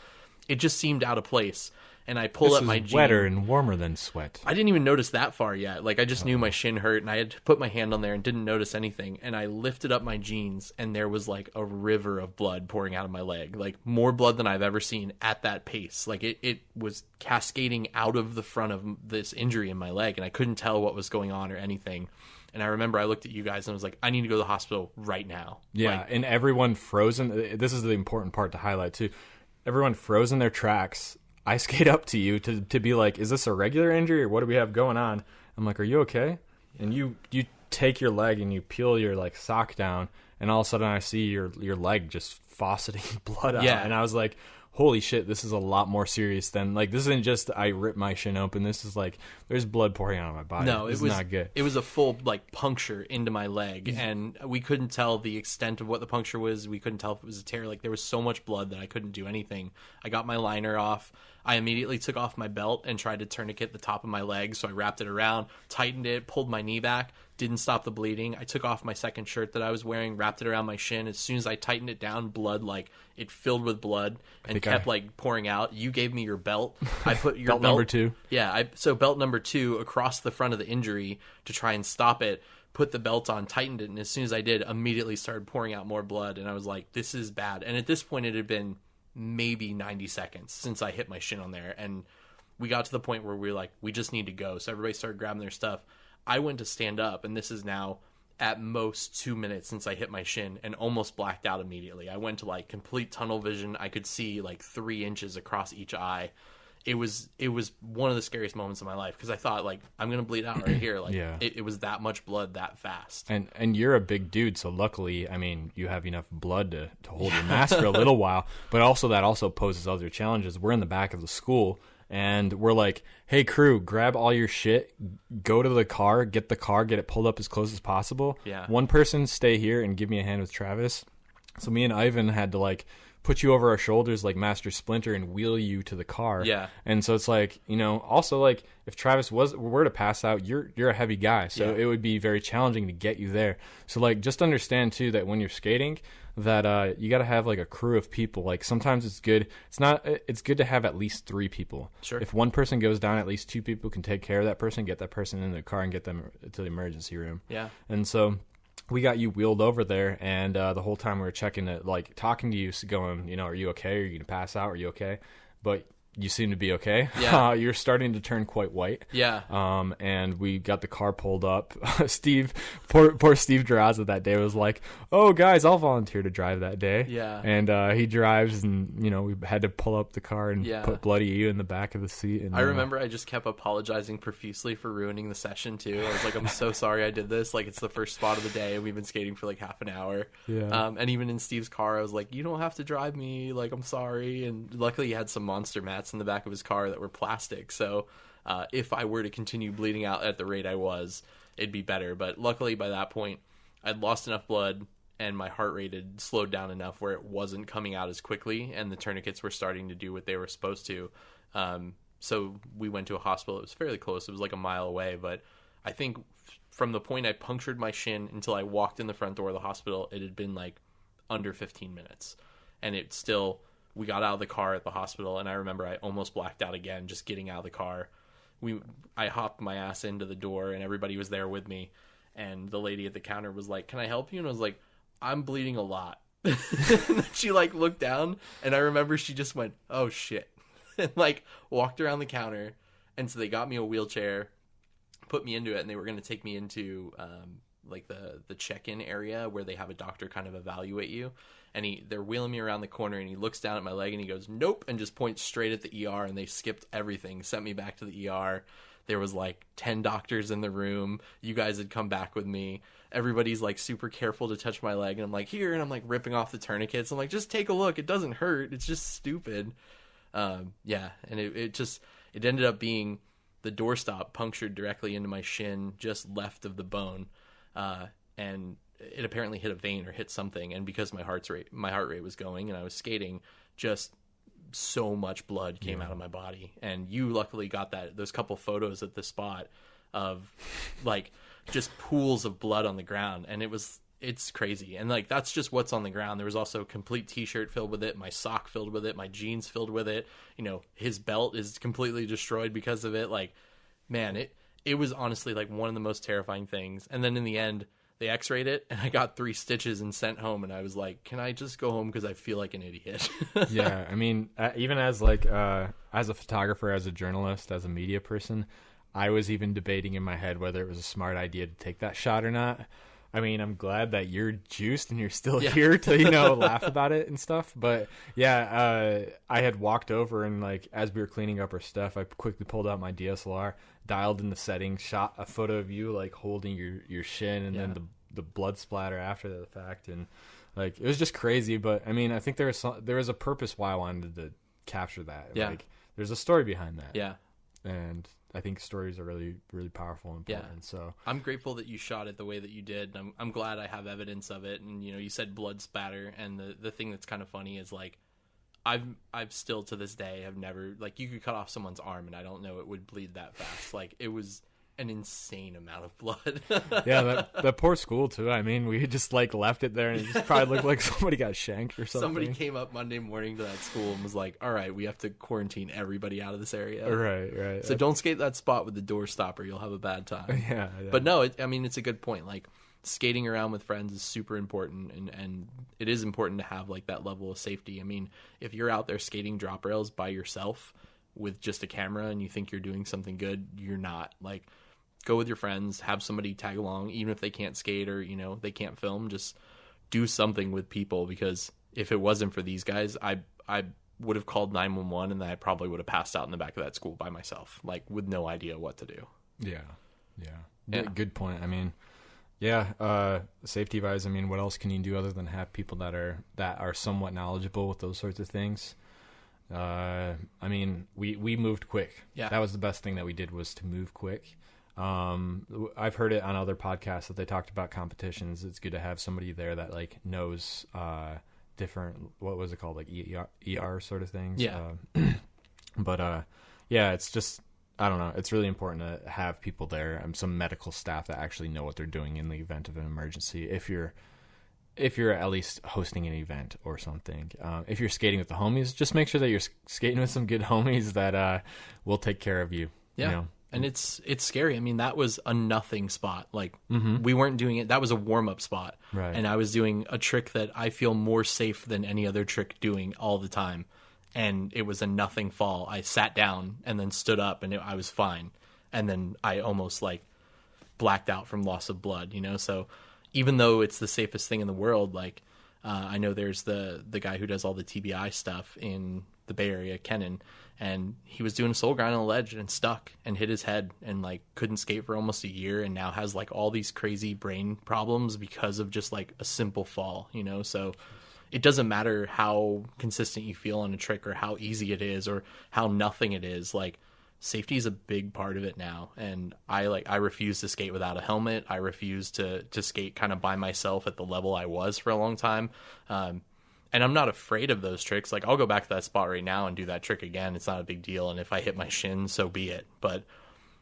it just seemed out of place. And I pull up my jeans. Wetter and warmer than sweat. I didn't even notice that far yet. Like, I just knew my shin hurt, and I had to put my hand on there and didn't notice anything. And I lifted up my jeans, and there was like a river of blood pouring out of my leg. Like, more blood than I've ever seen at that pace. Like, it was cascading out of the front of this injury in my leg, and I couldn't tell what was going on or anything. And I remember I looked at you guys and was like, I need to go to the hospital right now. Yeah, like, and everyone frozen. This is the important part to highlight, too. Everyone froze in their tracks. I skate up to you to be like, is this a regular injury or what do we have going on? I'm like, are you okay? And you take your leg and you peel your like sock down, and all of a sudden I see your leg just fauceting blood out. Yeah. And I was like, holy shit, this is a lot more serious than, like, this isn't just I ripped my shin open. This is like, there's blood pouring out of my body. No, it was not good. It was a full like puncture into my leg, and we couldn't tell the extent of what the puncture was. We couldn't tell if it was a tear. Like, there was so much blood that I couldn't do anything. I got my liner off. I immediately took off my belt and tried to tourniquet the top of my leg, so I wrapped it around, tightened it, pulled my knee back, didn't stop the bleeding. I took off my second shirt that I was wearing, wrapped it around my shin. As soon as I tightened it down, blood, like, it filled with blood and kept like pouring out. You gave me your belt. I put your belt number 2. Yeah, so belt number 2 across the front of the injury to try and stop it. Put the belt on, tightened it, and as soon as I did, immediately started pouring out more blood. And I was like, this is bad. And at this point, it had been maybe 90 seconds since I hit my shin on there, and we got to the point where we were like, we just need to go. So everybody started grabbing their stuff. I went to stand up, and this is now at most 2 minutes since I hit my shin, and almost blacked out immediately. I went to like complete tunnel vision. I could see like 3 inches across each eye. It was one of the scariest moments of my life, because I thought, like, I'm gonna bleed out right here. Like, yeah. It was that much blood that fast. And you're a big dude, so luckily, I mean, you have enough blood to hold your mass for a little while. But also, that also poses other challenges. We're in the back of the school, and we're like, hey, crew, grab all your shit, go to the car, get it pulled up as close as possible. Yeah. One person stay here and give me a hand with Travis. So me and Ivan had to, like, put you over our shoulders like Master Splinter and wheel you to the car. Yeah. And so it's like, also, like, if Travis were to pass out, you're a heavy guy, so it would be very challenging to get you there. So, like, just understand too that when you're skating, that you got to have like a crew of people. Like, sometimes it's good. It's good to have at least 3 people. Sure. If one person goes down, at least 2 people can take care of that person, get that person in the car, and get them to the emergency room. Yeah. And so we got you wheeled over there, and the whole time we were checking it, like, talking to you, going, are you okay? Are you going to pass out? Are you okay? But you seem to be okay. Yeah. You're starting to turn quite white. Yeah. And we got the car pulled up. Poor Steve Duraza that day was like, "Oh, guys, I'll volunteer to drive that day." Yeah. And he drives, and we had to pull up the car and put bloody you in the back of the seat. And I remember I just kept apologizing profusely for ruining the session too. I was like, "I'm so sorry I did this. Like, it's the first spot of the day, and we've been skating for like half an hour." Yeah. And even in Steve's car, I was like, "You don't have to drive me. Like, I'm sorry." And luckily, he had some monster mats in the back of his car that were plastic, so if I were to continue bleeding out at the rate I was, it'd be better. But luckily by that point I'd lost enough blood and my heart rate had slowed down enough where it wasn't coming out as quickly, and the tourniquets were starting to do what they were supposed to. So we went to a hospital. It was fairly close. It was like a mile away, but I think from the point I punctured my shin until I walked in the front door of the hospital, it had been like under 15 minutes. And it still, we got out of the car at the hospital, and I remember I almost blacked out again just getting out of the car. I hopped my ass into the door, and everybody was there with me, and the lady at the counter was like, "Can I help you?" And I was like, "I'm bleeding a lot." And then she like looked down, and I remember she just went, "Oh shit," and like walked around the counter. And so they got me a wheelchair, put me into it, and they were going to take me into like the check-in area where they have a doctor kind of evaluate you. And they're wheeling me around the corner, and he looks down at my leg and he goes, "Nope," and just points straight at the ER, and they skipped everything, sent me back to the ER. There was like 10 doctors in the room. You guys had come back with me. Everybody's like super careful to touch my leg, and I'm like, "Here," and I'm like ripping off the tourniquets. I'm like, "Just take a look. It doesn't hurt. It's just stupid." Yeah, and it ended up being the doorstop punctured directly into my shin, just left of the bone, and it apparently hit a vein or hit something. And because my heart rate was going and I was skating, just so much blood came out of my body. And you luckily got those couple photos at the spot of like just pools of blood on the ground. And it's crazy. And like, that's just what's on the ground. There was also a complete t-shirt filled with it, my sock filled with it, my jeans filled with it. His belt is completely destroyed because of it. Like, man, it was honestly like one of the most terrifying things. And then in the end, they x-rayed it, and I got 3 stitches and sent home, and I was like, "Can I just go home because I feel like an idiot?" Yeah, I mean, even as like as a photographer, as a journalist, as a media person, I was even debating in my head whether it was a smart idea to take that shot or not. I mean, I'm glad that you're juiced and you're still here to, laugh about it and stuff. But yeah, I had walked over, and like, as we were cleaning up our stuff, I quickly pulled out my DSLR, dialed in the settings, shot a photo of you like holding your shin, and then the blood splatter after the fact. And like, it was just crazy. But I mean, I think there was a purpose why I wanted to capture that. Yeah. Like, there's a story behind that. Yeah. And I think stories are really, really powerful and important. Yeah. So I'm grateful that you shot it the way that you did. I'm glad I have evidence of it. And you said blood spatter, and the thing that's kind of funny is like, I've still to this day have never, like, you could cut off someone's arm and I don't know it would bleed that fast. Like, it was an insane amount of blood. Yeah, that poor school too. I mean, we just like left it there, and it just probably looked like somebody got shanked or something. Somebody came up Monday morning to that school and was like, "All right, we have to quarantine everybody out of this area." Right. So don't skate that spot with the door stopper. You'll have a bad time. Yeah. But no, it's a good point. Like, skating around with friends is super important, and it is important to have like that level of safety. I mean, if you're out there skating drop rails by yourself with just a camera and you think you're doing something good, you're not. Like, go with your friends, have somebody tag along, even if they can't skate or, they can't film. Just do something with people, because if it wasn't for these guys, I would have called 911, and then I probably would have passed out in the back of that school by myself, like, with no idea what to do. Yeah. Good point. I mean, safety wise, I mean, what else can you do other than have people that are somewhat knowledgeable with those sorts of things? I mean, we moved quick. Yeah. That was the best thing that we did, was to move quick. I've heard it on other podcasts that they talked about competitions. It's good to have somebody there that like knows different, what was it called, like ER sort of things. Yeah. But it's just, I don't know, it's really important to have people there, some medical staff that actually know what they're doing in the event of an emergency, if you're at least hosting an event or something. If you're skating with the homies, just make sure that you're skating with some good homies that will take care of you. Yeah. And it's scary. I mean, that was a nothing spot. Like, we weren't doing it. That was a warm-up spot. Right. And I was doing a trick that I feel more safe than any other trick doing all the time. and it was a nothing fall. I sat down and then stood up, and I was fine. And then I almost like blacked out from loss of blood, So even though it's the safest thing in the world, like I know there's the guy who does all the TBI stuff in the Bay Area, Kennan, and he was doing a soul grind on a ledge and stuck and hit his head and like couldn't skate for almost a year, and now has like all these crazy brain problems because of just like a simple fall, So it doesn't matter how consistent you feel on a trick or how easy it is or how nothing it is. Like, safety is a big part of it now, and I refuse to skate without a helmet. I refuse to skate kind of by myself at the level I was for a long time. And I'm not afraid of those tricks. Like, I'll go back to that spot right now and do that trick again. It's not a big deal. And if I hit my shin, so be it. But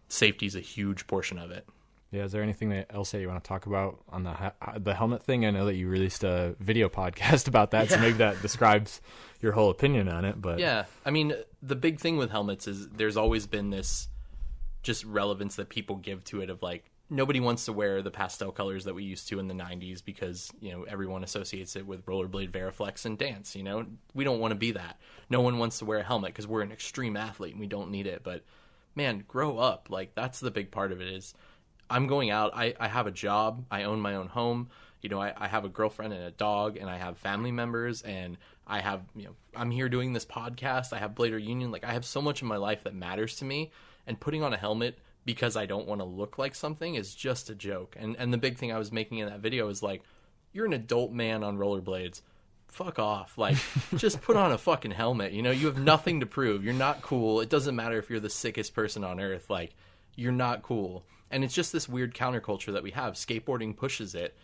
safety is a huge portion of it. Yeah, is there anything else that you want to talk about on the helmet thing? I know that you released a video podcast about that, so maybe that describes your whole opinion on it. But yeah, I mean, the big thing with helmets is there's always been this just relevance that people give to it of like, nobody wants to wear the pastel colors that we used to in the 90s because, everyone associates it with rollerblade, Veriflex, and dance, We don't want to be that. No one wants to wear a helmet because we're an extreme athlete and we don't need it. But, man, grow up. Like, that's the big part of it is I'm going out. I have a job. I own my own home. I have a girlfriend and a dog, and I have family members, and I have, I'm here doing this podcast. I have Blader Union. Like, I have so much in my life that matters to me, and putting on a helmet because I don't want to look like something is just a joke. And the big thing I was making in that video is like, you're an adult man on rollerblades. Fuck off. Like, just put on a fucking helmet. You have nothing to prove. You're not cool. It doesn't matter if you're the sickest person on earth. Like, you're not cool. And it's just this weird counterculture that we have. Skateboarding pushes it.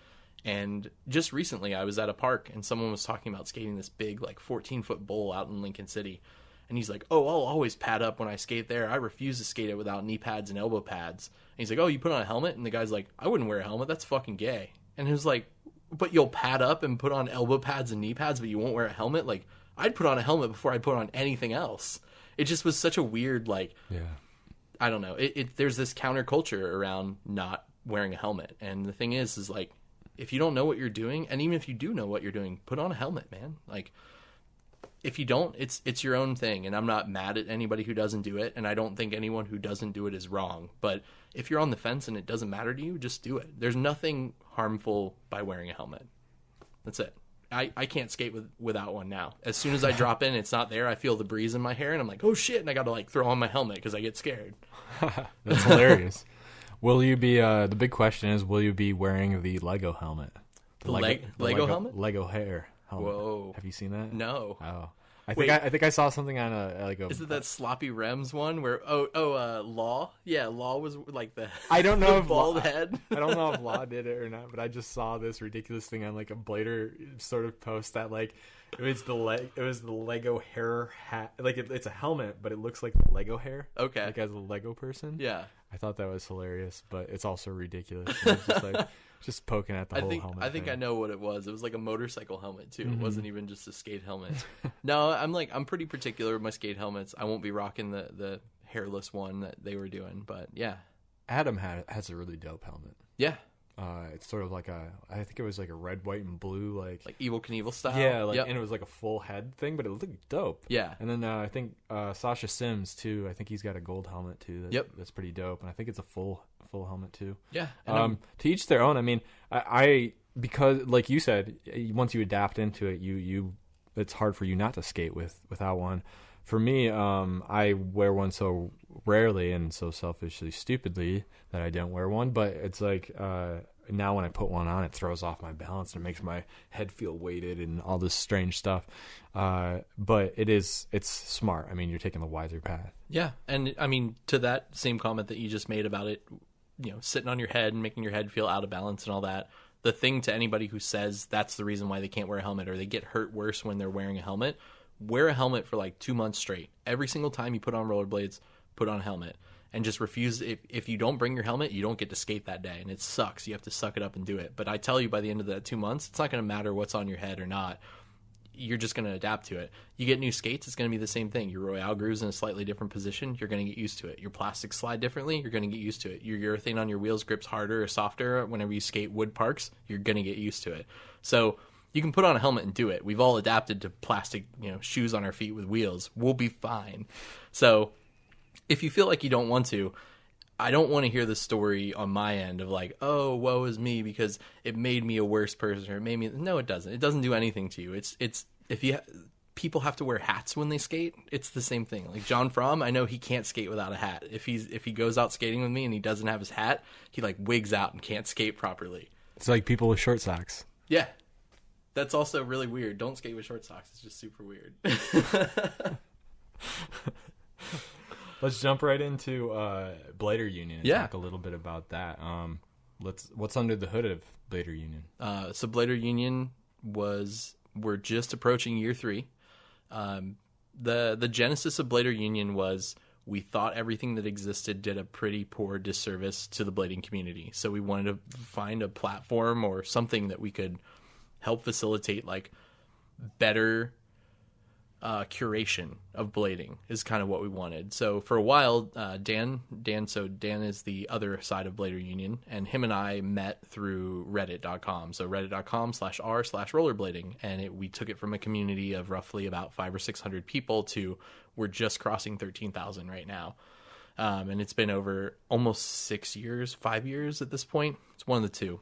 And just recently I was at a park and someone was talking about skating this big, like 14-foot bowl out in Lincoln City. And he's like, oh, I'll always pad up when I skate there. I refuse to skate it without knee pads and elbow pads. And he's like, oh, you put on a helmet? And the guy's like, I wouldn't wear a helmet. That's fucking gay. And he was like, but you'll pad up and put on elbow pads and knee pads, but you won't wear a helmet? Like, I'd put on a helmet before I'd put on anything else. It just was such a weird, like, yeah. I don't know. There's this counterculture around not wearing a helmet. And the thing is like, if you don't know what you're doing, and even if you do know what you're doing, put on a helmet, man. Like, if you don't, it's your own thing. And I'm not mad at anybody who doesn't do it. And I don't think anyone who doesn't do it is wrong. But if you're on the fence and it doesn't matter to you, just do it. There's nothing harmful by wearing a helmet. That's it. I can't skate without one now. As soon as I drop in, it's not there. I feel the breeze in my hair, and I'm like, oh shit, and I got to like throw on my helmet because I get scared. That's hilarious. Will you be? The big question is, will you be wearing the Lego helmet? The Lego helmet? Lego hair helmet. Whoa! Have you seen that? No. Oh. I think I saw something on Is it that sloppy Rems one where Law? Yeah, Law was like the I don't know the if bald head. I don't know if Law did it or not, but I just saw this ridiculous thing on like a Blader sort of post that like it was the Lego hair hat, like it's a helmet, but it looks like Lego hair. Okay, like as a Lego person. Yeah, I thought that was hilarious, but it's also ridiculous. It's just like just poking at the whole helmet. I think I know what it was. It was like a motorcycle helmet too. Mm-hmm. It wasn't even just a skate helmet. No, I'm pretty particular with my skate helmets. I won't be rocking the hairless one that they were doing, but yeah. Adam has a really dope helmet. Yeah. It's sort of like I think it was like a red, white, and blue, like Evel Knievel style. Yeah, and it was like a full head thing, but it looked dope. Yeah. And then I think Sasha Sims too. I think he's got a gold helmet too. That's pretty dope, and I think it's a full helmet too. Yeah. To each their own. I mean, I because like you said, once you adapt into it, you it's hard for you not to skate without one. For me, I wear one so rarely and so selfishly, stupidly that I don't wear one. But it's like now when I put one on, it throws off my balance and it makes my head feel weighted and all this strange stuff. But it's smart. I mean, you're taking the wiser path. Yeah, and I mean, to that same comment that you just made about it, sitting on your head and making your head feel out of balance and all that. The thing to anybody who says that's the reason why they can't wear a helmet or they get hurt worse when they're wearing a helmet. Wear a helmet for like 2 months straight. Every single time you put on rollerblades, put on a helmet. And just refuse. If you don't bring your helmet, you don't get to skate that day. And it sucks. You have to suck it up and do it. But I tell you, by the end of that 2 months, it's not going to matter what's on your head or not. You're just going to adapt to it. You get new skates, it's going to be the same thing. Your Royale groove's in a slightly different position. You're going to get used to it. Your plastics slide differently. You're going to get used to it. Your urethane on your wheels grips harder or softer whenever you skate wood parks. You're going to get used to it. So You can put on a helmet and do it. We've all adapted to plastic, shoes on our feet with wheels. We'll be fine. So if you feel like you don't want to, I don't want to hear the story on my end of like, oh, woe is me because it made me a worse person or it made me. No, it doesn't. It doesn't do anything to you. It's if you people have to wear hats when they skate. It's the same thing. Like John Fromm, I know he can't skate without a hat. If he goes out skating with me and he doesn't have his hat, he like wigs out and can't skate properly. It's like people with short socks. Yeah, that's also really weird. Don't skate with short socks. It's just super weird. Let's jump right into Blader Union and talk a little bit about that. What's under the hood of Blader Union? So Blader Union we're just approaching year 3. The genesis of Blader Union was we thought everything that existed did a pretty poor disservice to the blading community. So we wanted to find a platform or something that we could help facilitate like better curation of blading is kind of what we wanted. So for a while, Dan is the other side of Blader Union, and him and I met through reddit.com. So reddit.com/r/rollerblading. And we took it from a community of roughly about 500 or 600 people to we're just crossing 13,000 right now. And it's been over almost 5 years at this point. It's one of the two.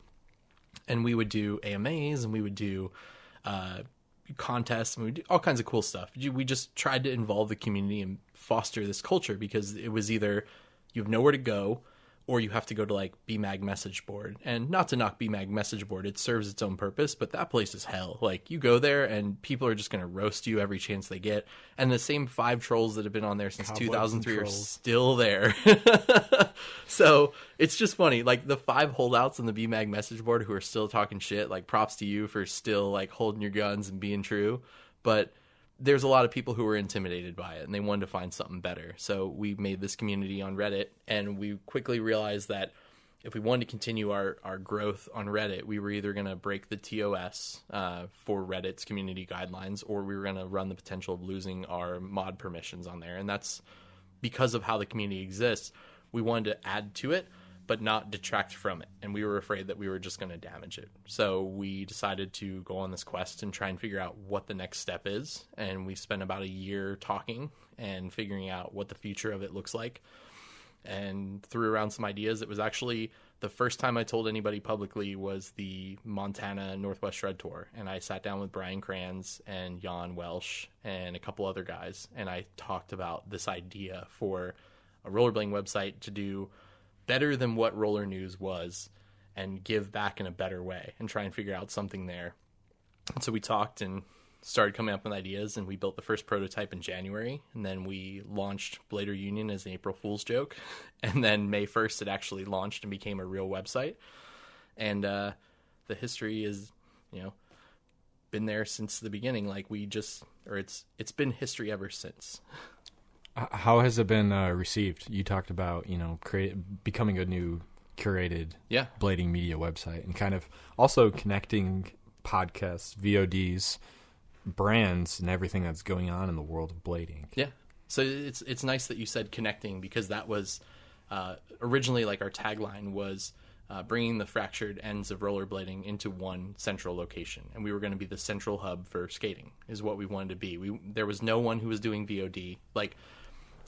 And we would do AMAs and we would do, contests and we do all kinds of cool stuff. We just tried to involve the community and foster this culture because it was either you have nowhere to go or you have to go to like BMAG message board. And not to knock BMAG message board, it serves its own purpose, but that place is hell. Like you go there and people are just going to roast you every chance they get. And the same 5 trolls that have been on there since 2003 are still there. So it's just funny. Like the 5 holdouts on the BMAG message board who are still talking shit, like props to you for still like holding your guns and being true. But there's a lot of people who were intimidated by it and they wanted to find something better. So we made this community on Reddit, and we quickly realized that if we wanted to continue our growth on Reddit, we were either going to break the TOS for Reddit's community guidelines, or we were going to run the potential of losing our mod permissions on there. And that's because of how the community exists. We wanted to add to it, but not detract from it. And we were afraid that we were just going to damage it. So we decided to go on this quest and try and figure out what the next step is. And we spent about a year talking and figuring out what the future of it looks like, and threw around some ideas. It was actually the first time I told anybody publicly was the Montana Northwest Shred Tour. And I sat down with Brian Kranz and Jan Welsh and a couple other guys. And I talked about this idea for a rollerblading website to do better than what Roller News was and give back in a better way and try and figure out something there. And so we talked and started coming up with ideas, and we built the first prototype in January, and then we launched Blader Union as an April Fool's joke. And then May 1st, it actually launched and became a real website. And the history is, been there since the beginning. Like it's been history ever since. How has it been received? You talked about, becoming a new curated blading media website and kind of also connecting podcasts, VODs, brands, and everything that's going on in the world of blading. Yeah. So it's nice that you said connecting, because that was originally like our tagline was bringing the fractured ends of rollerblading into one central location. And we were going to be the central hub for skating is what we wanted to be. There was no one who was doing VOD. Like,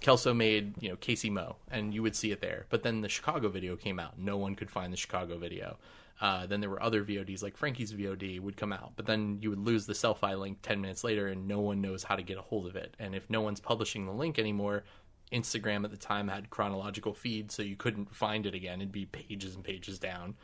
Kelso made, Casey Moe, and you would see it there. But then the Chicago video came out. No one could find the Chicago video. Then there were other VODs, like Frankie's VOD would come out. But then you would lose the selfie link 10 minutes later, and no one knows how to get a hold of it. And if no one's publishing the link anymore, Instagram at the time had chronological feeds, so you couldn't find it again. It'd be pages and pages down.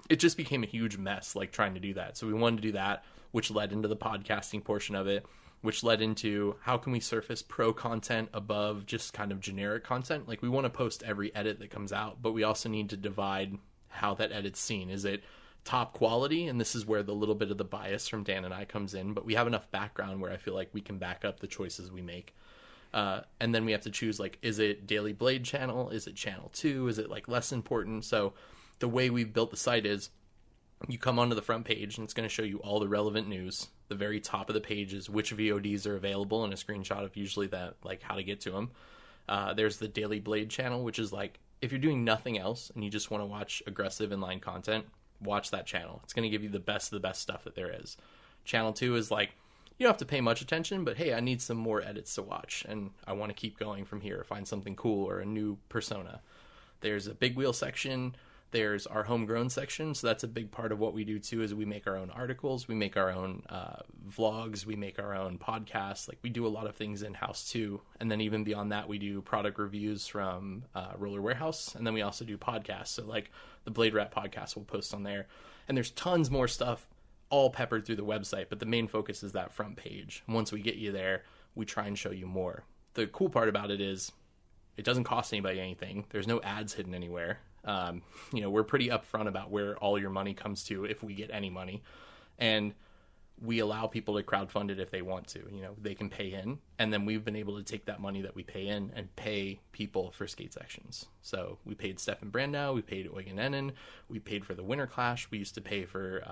It just became a huge mess, like, trying to do that. So we wanted to do that, which led into the podcasting portion of it, which led into how can we surface pro content above just kind of generic content. Like, we want to post every edit that comes out, but we also need to divide how that edit's seen. Is it top quality? And this is where the little bit of the bias from Dan and I comes in, but we have enough background where I feel like we can back up the choices we make. And then we have to choose, like, is it Daily Blade channel? Is it channel 2? Is it like less important? So the way we've built the site is you come onto the front page and it's going to show you all the relevant news. The very top of the page is which VODs are available and a screenshot of usually that, like, how to get to them. There's the Daily Blade channel, which is like if you're doing nothing else and you just want to watch aggressive inline content, watch that channel. It's going to give you the best of the best stuff that there is. Channel 2 is like, you don't have to pay much attention, but hey, I need some more edits to watch, and I want to keep going from here, find something cool or a new persona. There's a big wheel section. There's our homegrown section. So that's a big part of what we do too, is we make our own articles, we make our own vlogs, we make our own podcasts. Like, we do a lot of things in-house too. And then even beyond that, we do product reviews from Roller Warehouse. And then we also do podcasts. So like the Blade Rat podcast we'll post on there. And there's tons more stuff all peppered through the website, but the main focus is that front page. Once we get you there, we try and show you more. The cool part about it is it doesn't cost anybody anything. There's no ads hidden anywhere. We're pretty upfront about where all your money comes to, if we get any money, and we allow people to crowdfund it if they want to. They can pay in, and then we've been able to take that money that we pay in and pay people for skate sections. So we paid Stefan Brandau, we paid Eugen Ennen, we paid for the Winterclash, we used to pay for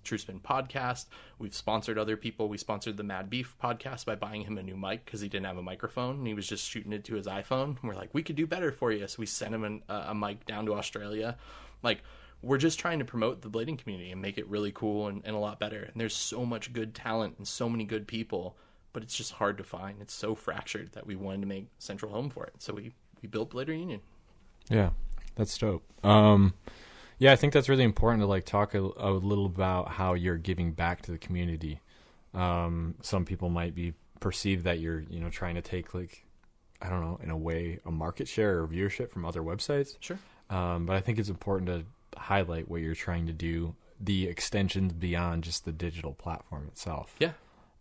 True Spin podcast. We've sponsored other people. We sponsored the Mad Beef podcast by buying him a new mic because he didn't have a microphone and he was just shooting it to his iPhone. And we're like, we could do better for you. So we sent him a mic down to Australia. Like, we're just trying to promote the blading community and make it really cool and a lot better. And there's so much good talent and so many good people, but it's just hard to find. It's so fractured that we wanted to make central home for it. So we built Blader Union. Yeah, that's dope. Yeah, I think that's really important to like talk a little about how you're giving back to the community. Some people might be perceive that you're, trying to take, like, I don't know, in a way, a market share or viewership from other websites. Sure. But I think it's important to highlight what you're trying to do, the extensions beyond just the digital platform itself. Yeah.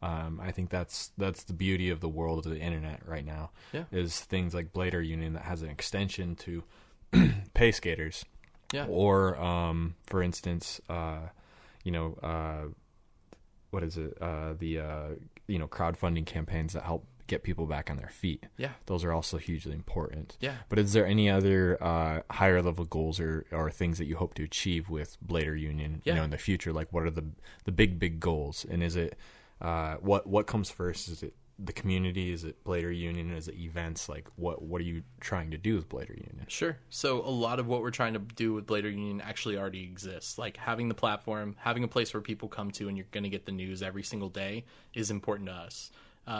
I think that's the beauty of the world of the internet right now. Yeah. Is things like Blader Union that has an extension to pay skaters. Yeah. Or, for instance, what is it? Crowdfunding campaigns that help get people back on their feet. Yeah. Those are also hugely important. Yeah. But is there any other higher level goals or things that you hope to achieve with Blader Union, in the future? Like, what are the big goals? And is it, what comes first? Is it the community? Is it Blader Union? Is it events? Like, what are you trying to do with Blader Union? Sure. So a lot of what we're trying to do with Blader Union actually already exists. Like, having the platform, having a place where people come to and you're going to get the news every single day is important to us.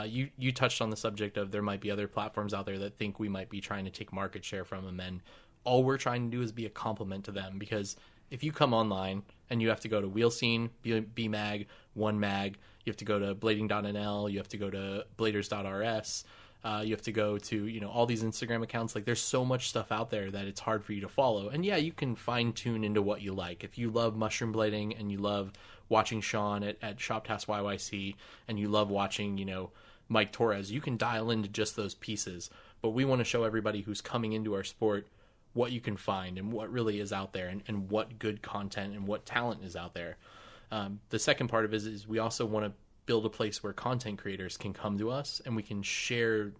You touched on the subject of there might be other platforms out there that think we might be trying to take market share from them, and all we're trying to do is be a compliment to them. Because if you come online and you have to go to Wheel Scene, BMag, One Mag, you have to go to blading.nl, you have to go to bladers.rs, you have to go to, all these Instagram accounts. Like, there's so much stuff out there that it's hard for you to follow. And yeah, you can fine tune into what you like. If you love mushroom blading and you love watching Sean at Shoptask YYC and you love watching, Mike Torres, you can dial into just those pieces. But we want to show everybody who's coming into our sport what you can find and what really is out there, and what good content and what talent is out there. The second part of it is we also want to build a place where content creators can come to us and we can share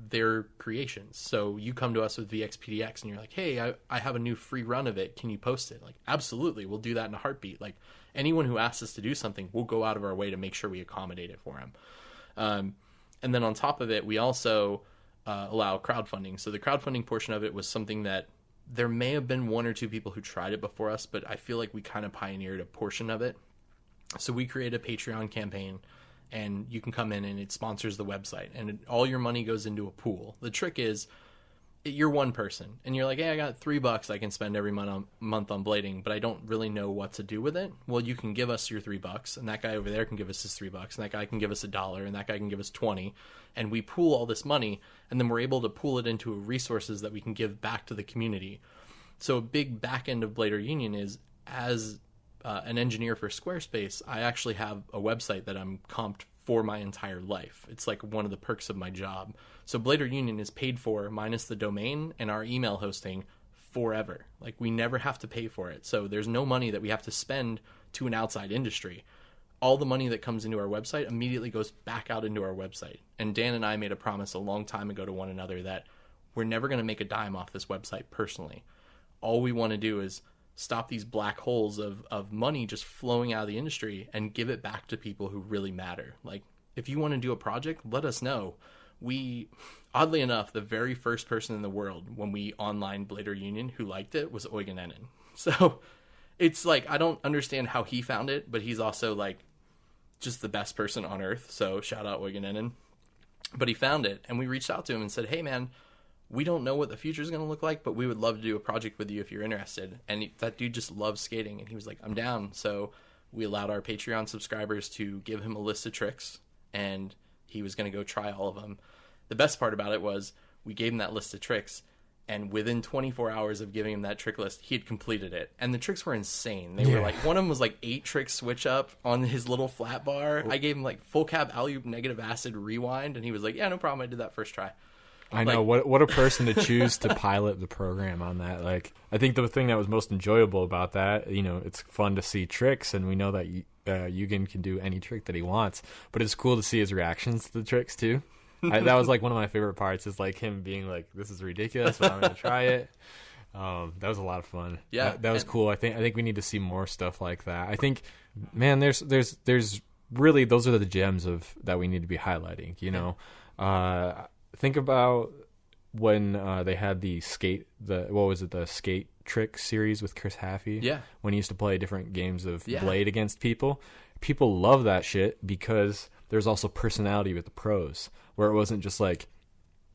their creations. So you come to us with VXPDX and you're like, hey, I have a new free run of it. Can you post it? Like, absolutely. We'll do that in a heartbeat. Like, anyone who asks us to do something, we'll go out of our way to make sure we accommodate it for them. And then on top of it, we also allow crowdfunding. So the crowdfunding portion of it was something that there may have been one or two people who tried it before us, but I feel like we kind of pioneered a portion of it. So we create a Patreon campaign, and you can come in and it sponsors the website, and all your money goes into a pool. The trick is, you're one person and you're like, hey, I got $3 I can spend every month on blading, but I don't really know what to do with it. Well, you can give us your $3, and that guy over there can give us his $3, and that guy can give us $1, and that guy can give us 20, and we pool all this money, and then we're able to pool it into resources that we can give back to the community. So a big back end of Blader Union is, as an engineer for Squarespace, I actually have a website that I'm comped for my entire life. It's like one of the perks of my job. So Blader Union is paid for minus the domain and our email hosting forever. Like, we never have to pay for it. So there's no money that we have to spend to an outside industry. All the money that comes into our website immediately goes back out into our website. And Dan and I made a promise a long time ago to one another that we're never going to make a dime off this website personally. All we want to do is stop these black holes of money just flowing out of the industry and give it back to people who really matter. Like, if you want to do a project, let us know. We, oddly enough, the very first person in the world when we online Blader Union who liked it was Eugen Ennen. So it's like, I don't understand how he found it, but he's also like just the best person on earth. So shout out Wigginen. But he found it, and we reached out to him and said, hey man, we don't know what the future is going to look like, but we would love to do a project with you if you're interested. And that dude just loves skating, and he was like, I'm down. So we allowed our Patreon subscribers to give him a list of tricks, and he was going to go try all of them. The best part about it was we gave him that list of tricks, and within 24 hours of giving him that trick list, he had completed it. And the tricks were insane. They were like, one of them was like 8 trick switch up on his little flat bar. I gave him like full cab alley-oop negative acid rewind, and he was like, yeah, no problem. I did that first try. I know, what a person to choose to pilot the program on that. Like, I think the thing that was most enjoyable about that, you know, it's fun to see tricks, and we know that Eugen can do any trick that he wants, but it's cool to see his reactions to the tricks too. That was like one of my favorite parts, is like him being like, this is ridiculous, but I'm going to try it. That was a lot of fun. Yeah. That was cool. I think we need to see more stuff like that. I think, man, there's really, those are the gems that we need to be highlighting, you know. Think about when they had the skate trick series with Chris Haffey. Yeah. When he used to play different games of Blade against people. People love that shit because there's also personality with the pros, where it wasn't just like,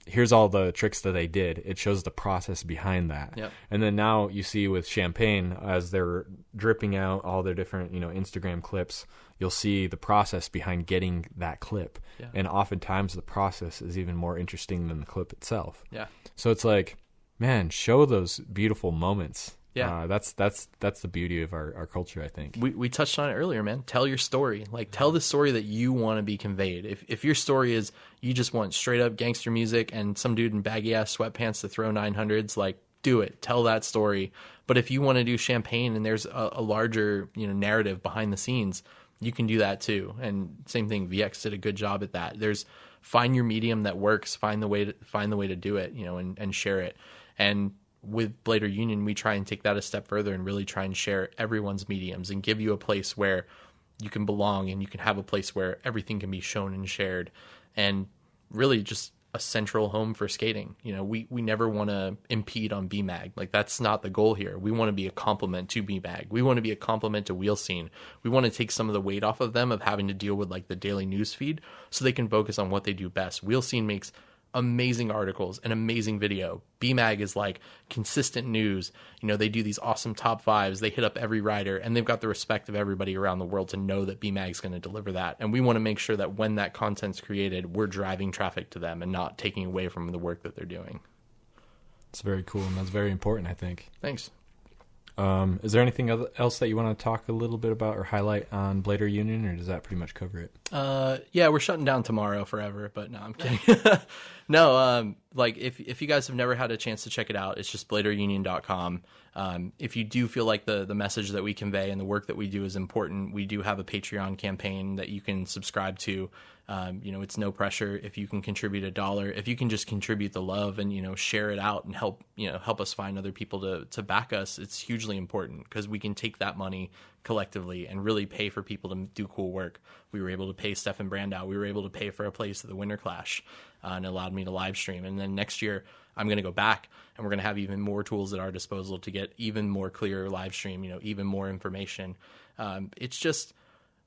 here's all the tricks that they did. It shows the process behind that. Yep. And then now you see with Champagne, as they're dripping out all their different, you know, Instagram clips, you'll see the process behind getting that clip. Yeah. And oftentimes the process is even more interesting than the clip itself. Yeah. So it's like, man, show those beautiful moments. Yeah. That's the beauty of our culture, I think. We touched on it earlier, man. Tell your story. Like, tell the story that you want to be conveyed. If your story is you just want straight up gangster music and some dude in baggy ass sweatpants to throw 900s, like, do it. Tell that story. But if you want to do Champagne and there's a larger, you know, narrative behind the scenes, you can do that too. And same thing, VX did a good job at that. Find your medium that works, find the way to do it, you know, and share it. And with Blader Union, we try and take that a step further and really try and share everyone's mediums and give you a place where you can belong, and you can have a place where everything can be shown and shared, and really just a central home for skating. You know, we never want to impede on BMAG. Like, that's not the goal here. We want to be a complement to BMAG. We want to be a complement to Wheel Scene. We want to take some of the weight off of them of having to deal with like the daily news feed, so they can focus on what they do best. Wheel Scene makes amazing articles and amazing video. BMAG is like consistent news. You know, they do these awesome top 5s. They hit up every rider, and they've got the respect of everybody around the world to know that BMAG is going to deliver that. And we want to make sure that when that content's created, we're driving traffic to them and not taking away from the work that they're doing. It's very cool, and that's very important, I think. Thanks. Is there anything else that you want to talk a little bit about or highlight on Blader Union, or does that pretty much cover it? Yeah, we're shutting down tomorrow forever, but no, I'm kidding. No, like if you guys have never had a chance to check it out, it's just bladerunion.com. If you do feel like the message that we convey and the work that we do is important, we do have a Patreon campaign that you can subscribe to. You know, it's no pressure. If you can contribute $1, if you can just contribute the love and, you know, share it out and help us find other people to back us, it's hugely important, because we can take that money collectively and really pay for people to do cool work. We were able to pay Stefan Brandau. We were able to pay for a place at the Winterclash, and it allowed me to live stream. And then next year I'm going to go back, and we're going to have even more tools at our disposal to get even more clear live stream, you know, even more information. It's just,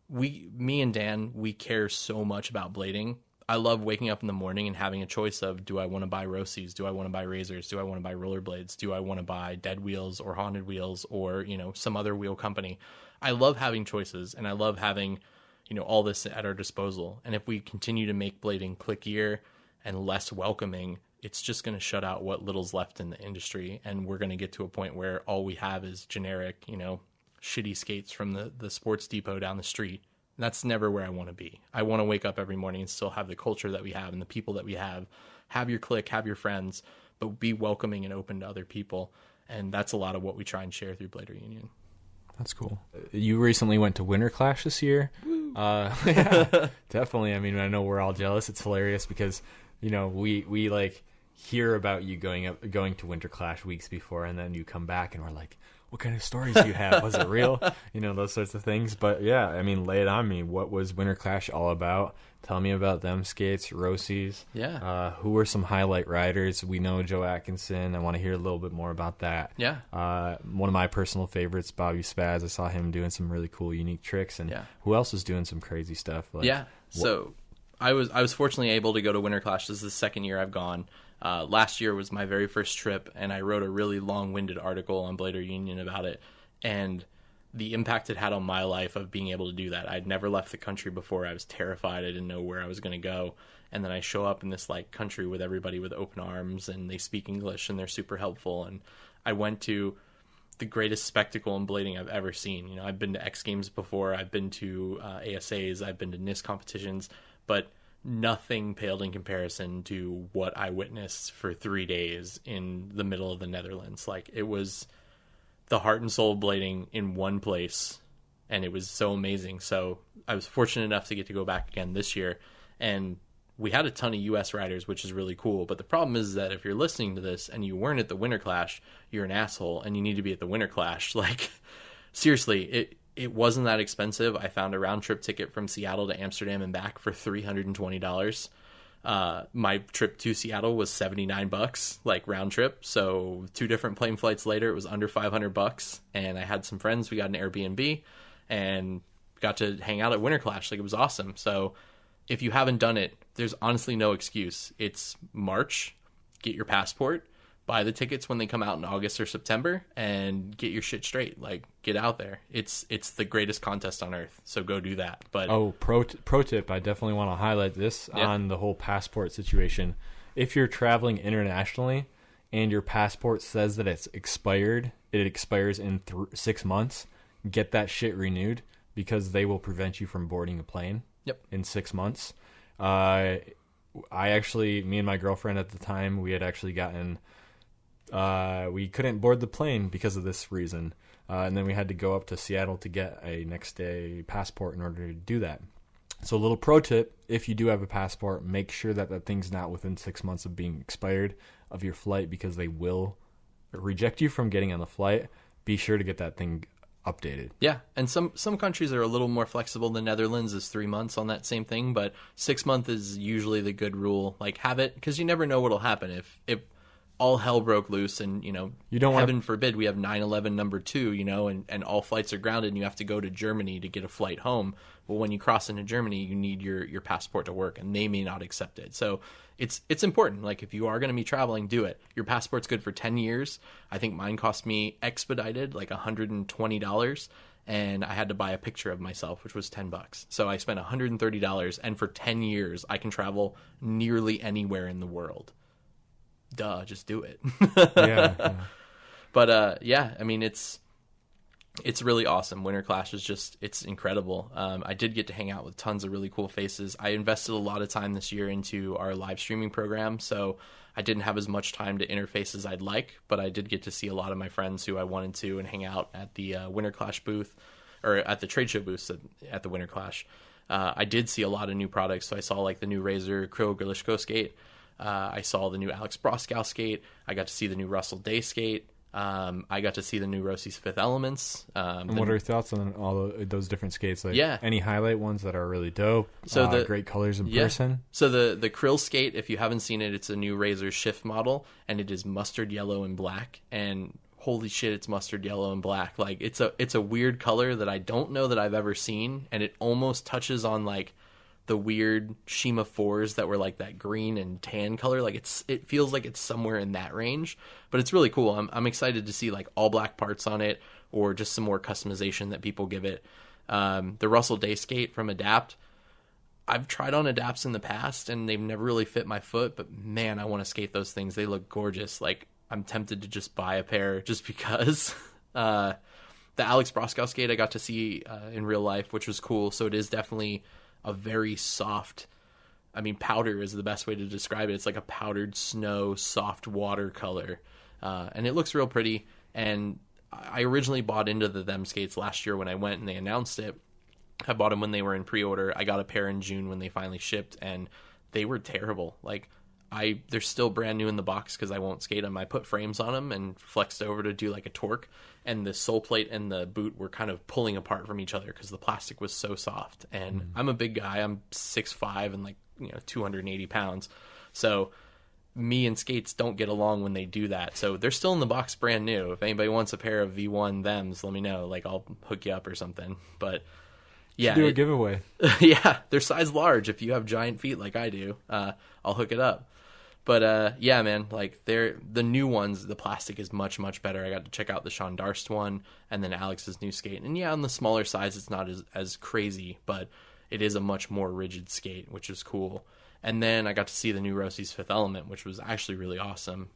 me and Dan, we care so much about blading. I love waking up in the morning and having a choice of, do I want to buy Rossies? Do I want to buy razors? Do I want to buy rollerblades? Do I want to buy dead wheels or haunted wheels or, you know, some other wheel company? I love having choices, and I love having, you know, all this at our disposal. And if we continue to make blading clickier and less welcoming, it's just going to shut out what little's left in the industry. And we're going to get to a point where all we have is generic, you know, shitty skates from the sports depot down the street. And that's never where I want to be. I want to wake up every morning and still have the culture that we have and the people that we have your clique, have your friends, but be welcoming and open to other people. And that's a lot of what we try and share through Blader Union. That's cool. You recently went to Winterclash this year. Yeah, definitely. I mean, I know we're all jealous. It's hilarious because, you know, we like hear about you going to Winterclash weeks before, and then you come back and we're like, what kind of stories do you have? Was it real? Those sorts of things. But yeah, I mean, lay it on me. What was Winterclash all about? Tell me about them skates, Rossies. Yeah. Who were some highlight riders? We know Joe Atkinson. I want to hear a little bit more about that. Yeah. One of my personal favorites, Bobby Spaz. I saw him doing some really cool, unique tricks. And who else was doing some crazy stuff? So I was fortunately able to go to Winterclash. This is the second year I've gone. Last year was my very first trip, and I wrote a really long-winded article on Blader Union about it. And the impact it had on my life of being able to do that. I'd never left the country before. I was terrified. I didn't know where I was going to go. And then I show up in this country with everybody with open arms, and they speak English, and they're super helpful. And I went to the greatest spectacle in blading I've ever seen. I've been to X Games before. I've been to ASAs. I've been to NIST competitions, but nothing paled in comparison to what I witnessed for 3 days in the middle of the Netherlands. It was the heart and soul of blading in one place, and it was so amazing. So I was fortunate enough to get to go back again this year, and we had a ton of US riders, which is really cool. But the problem is that if you're listening to this and you weren't at the Winterclash, you're an asshole, and you need to be at the Winterclash. Seriously, it wasn't that expensive. I found a round trip ticket from Seattle to Amsterdam and back for $320. My trip to Seattle was $79, round trip. So 2 different plane flights later, it was under $500. And I had some friends. We got an Airbnb and got to hang out at Winterclash. It was awesome. So if you haven't done it, there's honestly no excuse. It's March. Get your passport. Buy the tickets when they come out in August or September, and get your shit straight. Get out there. It's the greatest contest on earth. So go do that. But pro tip, I definitely want to highlight this on the whole passport situation. If you're traveling internationally and your passport says that it's expired, it expires in 6 months, get that shit renewed, because they will prevent you from boarding a plane. In 6 months. Me and my girlfriend at the time, we had actually gotten, we couldn't board the plane because of this reason. And then we had to go up to Seattle to get a next day passport in order to do that. So a little pro tip, if you do have a passport, make sure that that thing's not within 6 months of being expired of your flight, because they will reject you from getting on the flight. Be sure to get that thing updated. Yeah, and some countries are a little more flexible. The Netherlands is 3 months on that same thing, but 6 months is usually the good rule. Have it, because you never know what'll happen if all hell broke loose, and you don't heaven forbid we have 9/11 number 2, and all flights are grounded, and you have to go to Germany to get a flight home. Well, when you cross into Germany, you need your passport to work, and they may not accept it. So it's important. If you are going to be traveling, do it. Your passport's good for 10 years. I think mine cost me expedited $120, and I had to buy a picture of myself, which was $10. So I spent $130, and for 10 years I can travel nearly anywhere in the world. Duh, just do it. Yeah. But I mean, it's really awesome. Winterclash is it's incredible. I did get to hang out with tons of really cool faces. I invested a lot of time this year into our live streaming program, so I didn't have as much time to interface as I'd like, but I did get to see a lot of my friends who I wanted to, and hang out at the Winterclash booth, or at the trade show booths at the Winterclash. I did see a lot of new products, so I saw the new Razor Krill Grilichko skate. I saw the new Alex Broskow skate. I got to see the new Russell Day skate. I got to see the new Rossi's Fifth Elements. And what are your thoughts on all those different skates? Any highlight ones that are really dope? So great colors in person. So the Krill skate, if you haven't seen it, it's a new Razor Shift model, and it is mustard yellow and black. And holy shit, it's mustard yellow and black. It's a weird color that I don't know that I've ever seen, and it almost touches on the weird Shima 4s that were that green and tan color. It feels like it's somewhere in that range, but it's really cool. I'm excited to see all black parts on it, or just some more customization that people give it. The Russell Day skate from Adapt, I've tried on Adapts in the past and they've never really fit my foot, but man, I want to skate those things. They look gorgeous. I'm tempted to just buy a pair just because. The Alex Broskow skate I got to see in real life, which was cool. So it is definitely a very soft, powder is the best way to describe it. It's like a powdered snow, soft watercolor. And it looks real pretty. And I originally bought into the Them skates last year when I went and they announced it. I bought them when they were in pre-order. I got a pair in June when they finally shipped, and they were terrible. they're still brand new in the box because I won't skate them. I put frames on them and flexed over to do like a torque, and the sole plate and the boot were kind of pulling apart from each other because the plastic was so soft. And I'm a big guy. I'm 6'5" and 280 pounds. So me and skates don't get along when they do that. So they're still in the box brand new. If anybody wants a pair of V1 thems, let me know. Like, I'll hook you up or something. But yeah, do a giveaway. Yeah, they're size large. If you have giant feet like I do, I'll hook it up. But yeah, man, like the new ones, the plastic is much, much better. I got to check out the Sean Darst one and then Alex's new skate. And yeah, on the smaller size, it's not as crazy, but it is a much more rigid skate, which is cool. And then I got to see the new Rossi's Fifth Element, which was actually really awesome.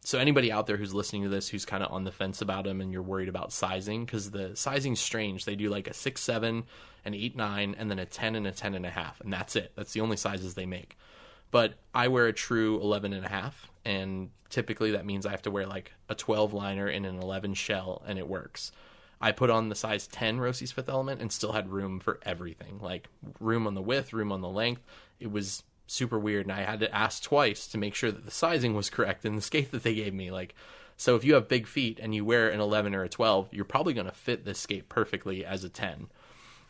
So anybody out there who's listening to this, who's kind of on the fence about them and you're worried about sizing, because the sizing's strange. They do like a 6'7", an 8'9", and then a 10 and a 10.5, and that's it. That's the only sizes they make. But I wear a true 11.5, and typically that means I have to wear like a 12 liner and an 11 shell, and it works. I put on the size 10 Rossi's Fifth Element and still had room for everything, like room on the width, room on the length. It was super weird, and I had to ask twice to make sure that the sizing was correct in the skate that they gave me. Like, so if you have big feet and you wear an 11 or a 12, you're probably going to fit this skate perfectly as a 10.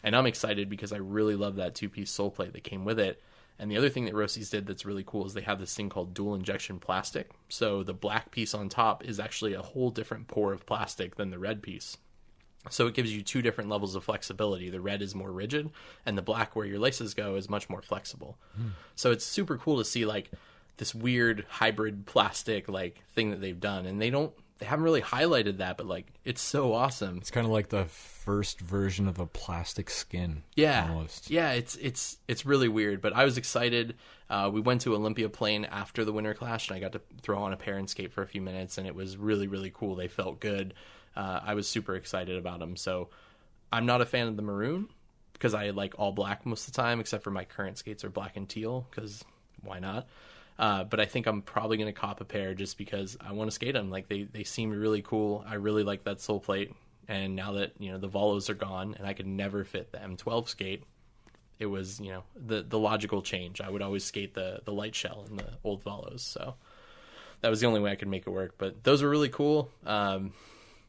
And I'm excited because I really love that two-piece sole plate that came with it. And the other thing that Rossi's did that's really cool is they have this thing called dual injection plastic. So the black piece on top is actually a whole different pour of plastic than the red piece. So it gives you two different levels of flexibility. The red is more rigid, and the black, where your laces go, is much more flexible. So it's super cool to see like this weird hybrid plastic like thing that they've done, and they haven't really highlighted that, but like it's so awesome. It's kind of like the first version of a plastic skin. Yeah, almost. Yeah, it's really weird, but I was excited. We went to Olympia Plain after the Winterclash, and I got to throw on a pair and skate for a few minutes, and it was really, really cool. They felt good. I was super excited about them. So I'm not a fan of the maroon because I like all black most of the time, except for my current skates are black and teal because why not? But I think I'm probably going to cop a pair just because I want to skate them. Like they seem really cool. I really like that sole plate. And now that, the Volos are gone and I could never fit the M12 skate, it was, the logical change. I would always skate the light shell in the old Volos. So that was the only way I could make it work. But those were really cool.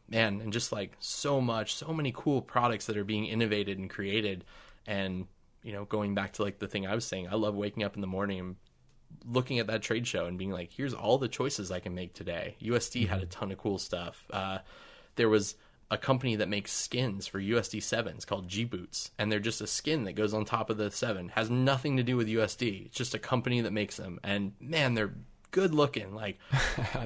Man, and just like so many cool products that are being innovated and created. And, going back to like the thing I was saying, I love waking up in the morning and looking at that trade show and being like, here's all the choices I can make today. USD had a ton of cool stuff. There was a company that makes skins for USD 7s called G-Boots, and they're just a skin that goes on top of the 7. Has nothing to do with USD. It's just a company that makes them. And man, they're good looking. Like,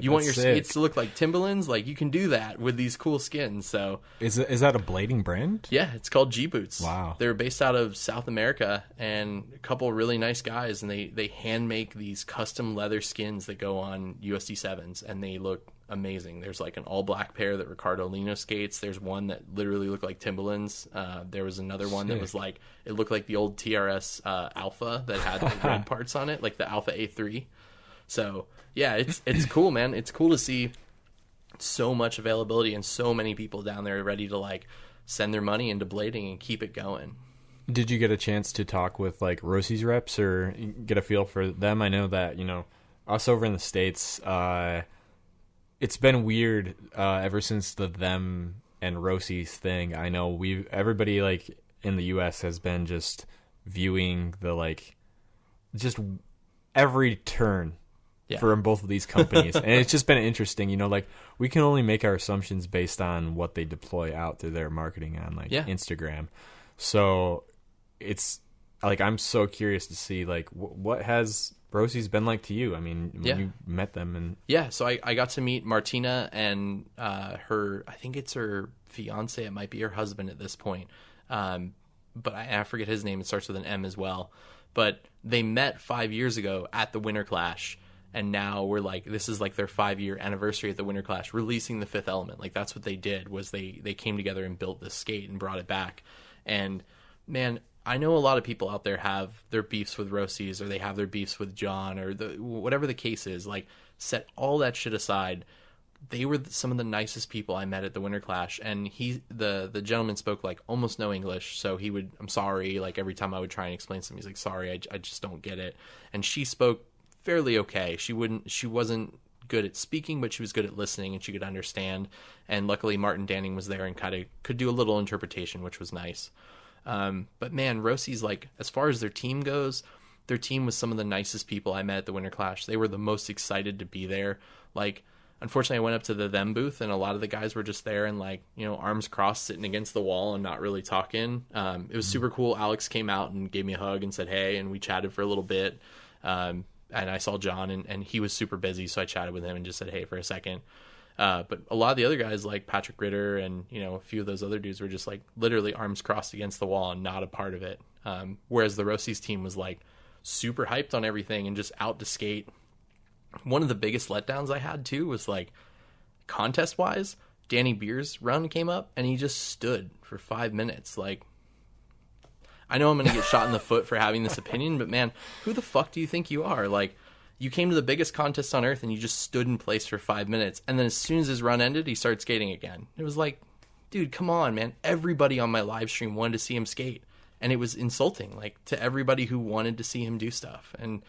you want your skates to look like Timberlands? Like, you can do that with these cool skins. So is that a blading brand? Yeah, it's called G-Boots. Wow. They're based out of South America, and a couple of really nice guys, and they hand make these custom leather skins that go on USD 7s, and they look amazing. There's like an all black pair that Ricardo Lino skates. There's one that literally looked like Timberlands. There was another one that was like, it looked like the old TRS Alpha that had the red parts on it, like the Alpha A3. So yeah, it's cool, man. It's cool to see so much availability and so many people down there ready to like send their money into blading and keep it going. Did you get a chance to talk with like Rossi's reps or get a feel for them? I know that, us over in the States, it's been weird ever since the them and Rossi's thing. I know everybody like in the US has been just viewing the like just every turn for both of these companies. And it's just been interesting, like we can only make our assumptions based on what they deploy out to their marketing on like Instagram. So it's like, I'm so curious to see like what has Rossi's been like to you? I mean, when you met them and so I got to meet Martina and her, I think it's her fiance, it might be her husband at this point. But I forget his name. It starts with an M as well. But they met 5 years ago at the Winterclash, and now we're like, this is like their 5-year anniversary at the Winterclash, releasing the Fifth Element. Like, that's what they did, was they came together and built this skate and brought it back. And man, I know a lot of people out there have their beefs with Rossi's, or they have their beefs with John, or whatever the case is. Like, set all that shit aside. They were some of the nicest people I met at the Winterclash, and the gentleman spoke like almost no English, so he would, I'm sorry, like every time I would try and explain something, he's like, sorry, I just don't get it. And she spoke fairly okay. She wasn't good at speaking, but she was good at listening and she could understand. And luckily Martin Danning was there and kind of could do a little interpretation, which was nice. But man, Rosie's, like, as far as their team goes, their team was some of the nicest people I met at the Winterclash. They were the most excited to be there. Like, unfortunately, I went up to the them booth, and a lot of the guys were just there and, like, you know, arms crossed, sitting against the wall and not really talking. It was super cool. Alex came out and gave me a hug and said hey, and we chatted for a little bit. And I saw John, and he was super busy, so I chatted with him and just said hey for a second. But a lot of the other guys, like Patrick Ritter and, you know, a few of those other dudes, were just, like, literally arms crossed against the wall and not a part of it. Whereas the Rosie's team was, like, super hyped on everything and just out to skate. One of the biggest letdowns I had too was, like, contest wise, Danny Beer's run came up and he just stood for 5 minutes. Like, I know I'm going to get shot in the foot for having this opinion, but man, who the fuck do you think you are? Like, you came to the biggest contest on earth and you just stood in place for 5 minutes. And then as soon as his run ended, he started skating again. It was like, dude, come on, man. Everybody on my live stream wanted to see him skate. And it was insulting, like, to everybody who wanted to see him do stuff. And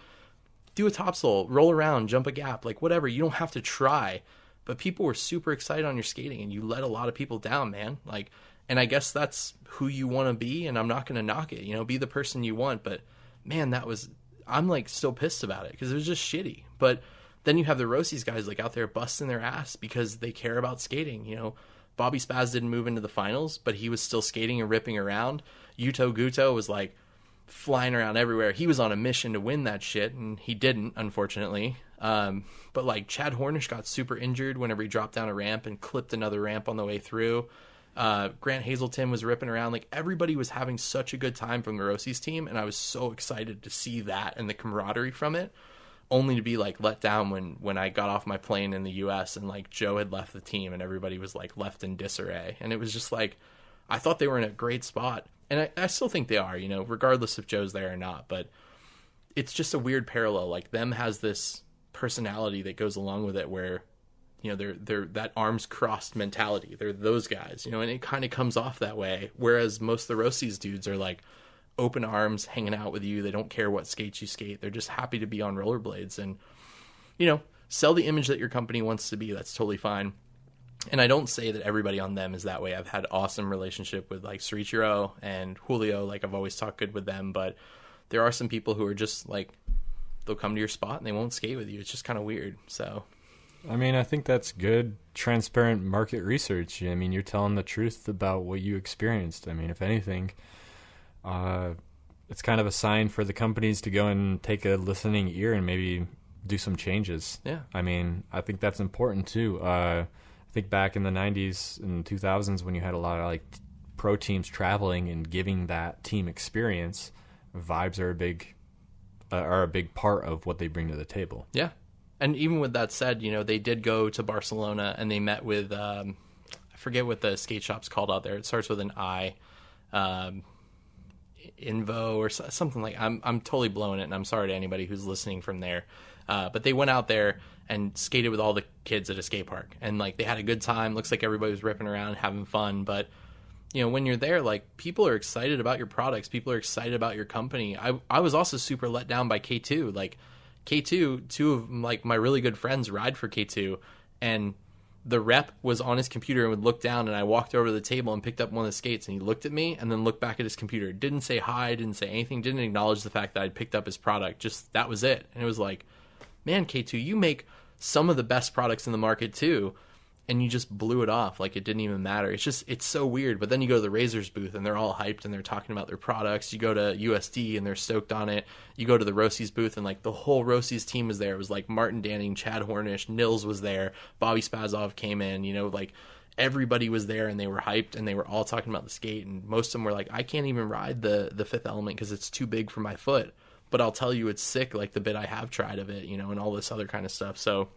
do a topsoul, roll around, jump a gap, like, whatever. You don't have to try. But people were super excited on your skating, and you let a lot of people down, man. Like, and I guess that's who you want to be, and I'm not going to knock it. You know, be the person you want. But, man, I'm, like, still pissed about it because it was just shitty. But then you have the Rosie's guys, like, out there busting their ass because they care about skating, you know. Bobby Spaz didn't move into the finals, but he was still skating and ripping around. Yuto Guto was, like, flying around everywhere. He was on a mission to win that shit, and he didn't, unfortunately. But, like, Chad Hornish got super injured whenever he dropped down a ramp and clipped another ramp on the way through. Grant Hazelton was ripping around. Like, everybody was having such a good time from the Rosie's team, and I was so excited to see that and the camaraderie from it, only to be, like, let down when I got off my plane in the U.S. and, like, Joe had left the team and everybody was, like, left in disarray. And it was just, like, I thought they were in a great spot. And I still think they are, you know, regardless if Joe's there or not. But it's just a weird parallel. Like, them has this personality that goes along with it where, you know, they're that arms crossed mentality. They're those guys, you know, and it kind of comes off that way. Whereas most of the Rosie's dudes are, like, open arms, hanging out with you. They don't care what skates you skate. They're just happy to be on rollerblades and, you know, sell the image that your company wants to be. That's totally fine. And I don't say that everybody on them is that way. I've had awesome relationship with, like, Srichiro and Julio. Like, I've always talked good with them, but there are some people who are just, like, they'll come to your spot and they won't skate with you. It's just kind of weird. So, I mean, I think that's good, transparent market research. I mean, you're telling the truth about what you experienced. I mean, if anything, it's kind of a sign for the companies to go and take a listening ear and maybe do some changes. Yeah. I mean, I think that's important too. I think back in the 90s and 2000s when you had a lot of, like, pro teams traveling and giving that team experience, vibes are a big part of what they bring to the table. Yeah. And even with that said, you know, they did go to Barcelona and they met with, I forget what the skate shop's called out there. It starts with an I, Invo or something like. I'm totally blowing it, and I'm sorry to anybody who's listening from there. But they went out there and skated with all the kids at a skate park, and, like, they had a good time. Looks like everybody was ripping around, having fun. But, you know, when you're there, like, people are excited about your products. People are excited about your company. I was also super let down by K2. Like, K2, two of, like, my really good friends ride for K2, and the rep was on his computer and would look down, and I walked over to the table and picked up one of the skates, and he looked at me and then looked back at his computer. Didn't say hi, didn't say anything, didn't acknowledge the fact that I'd picked up his product. Just, that was it. And it was like, man, K2, you make some of the best products in the market too, and you just blew it off like it didn't even matter. It's just, it's so weird. But then you go to the Razors booth and they're all hyped and they're talking about their products. You go to USD and they're stoked on it. You go to the Rosie's booth and, like, the whole Rosie's team was there. It was like Martin Danning, Chad Hornish, Nils was there, Bobby Spazov came in, you know, like, everybody was there and they were hyped and they were all talking about the skate. And most of them were like, I can't even ride the Fifth Element because it's too big for my foot. But I'll tell you, it's sick, like, the bit I have tried of it, you know, and all this other kind of stuff. So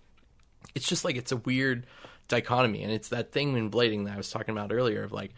it's just, like, it's a weird dichotomy. And it's that thing in blading that I was talking about earlier of, like,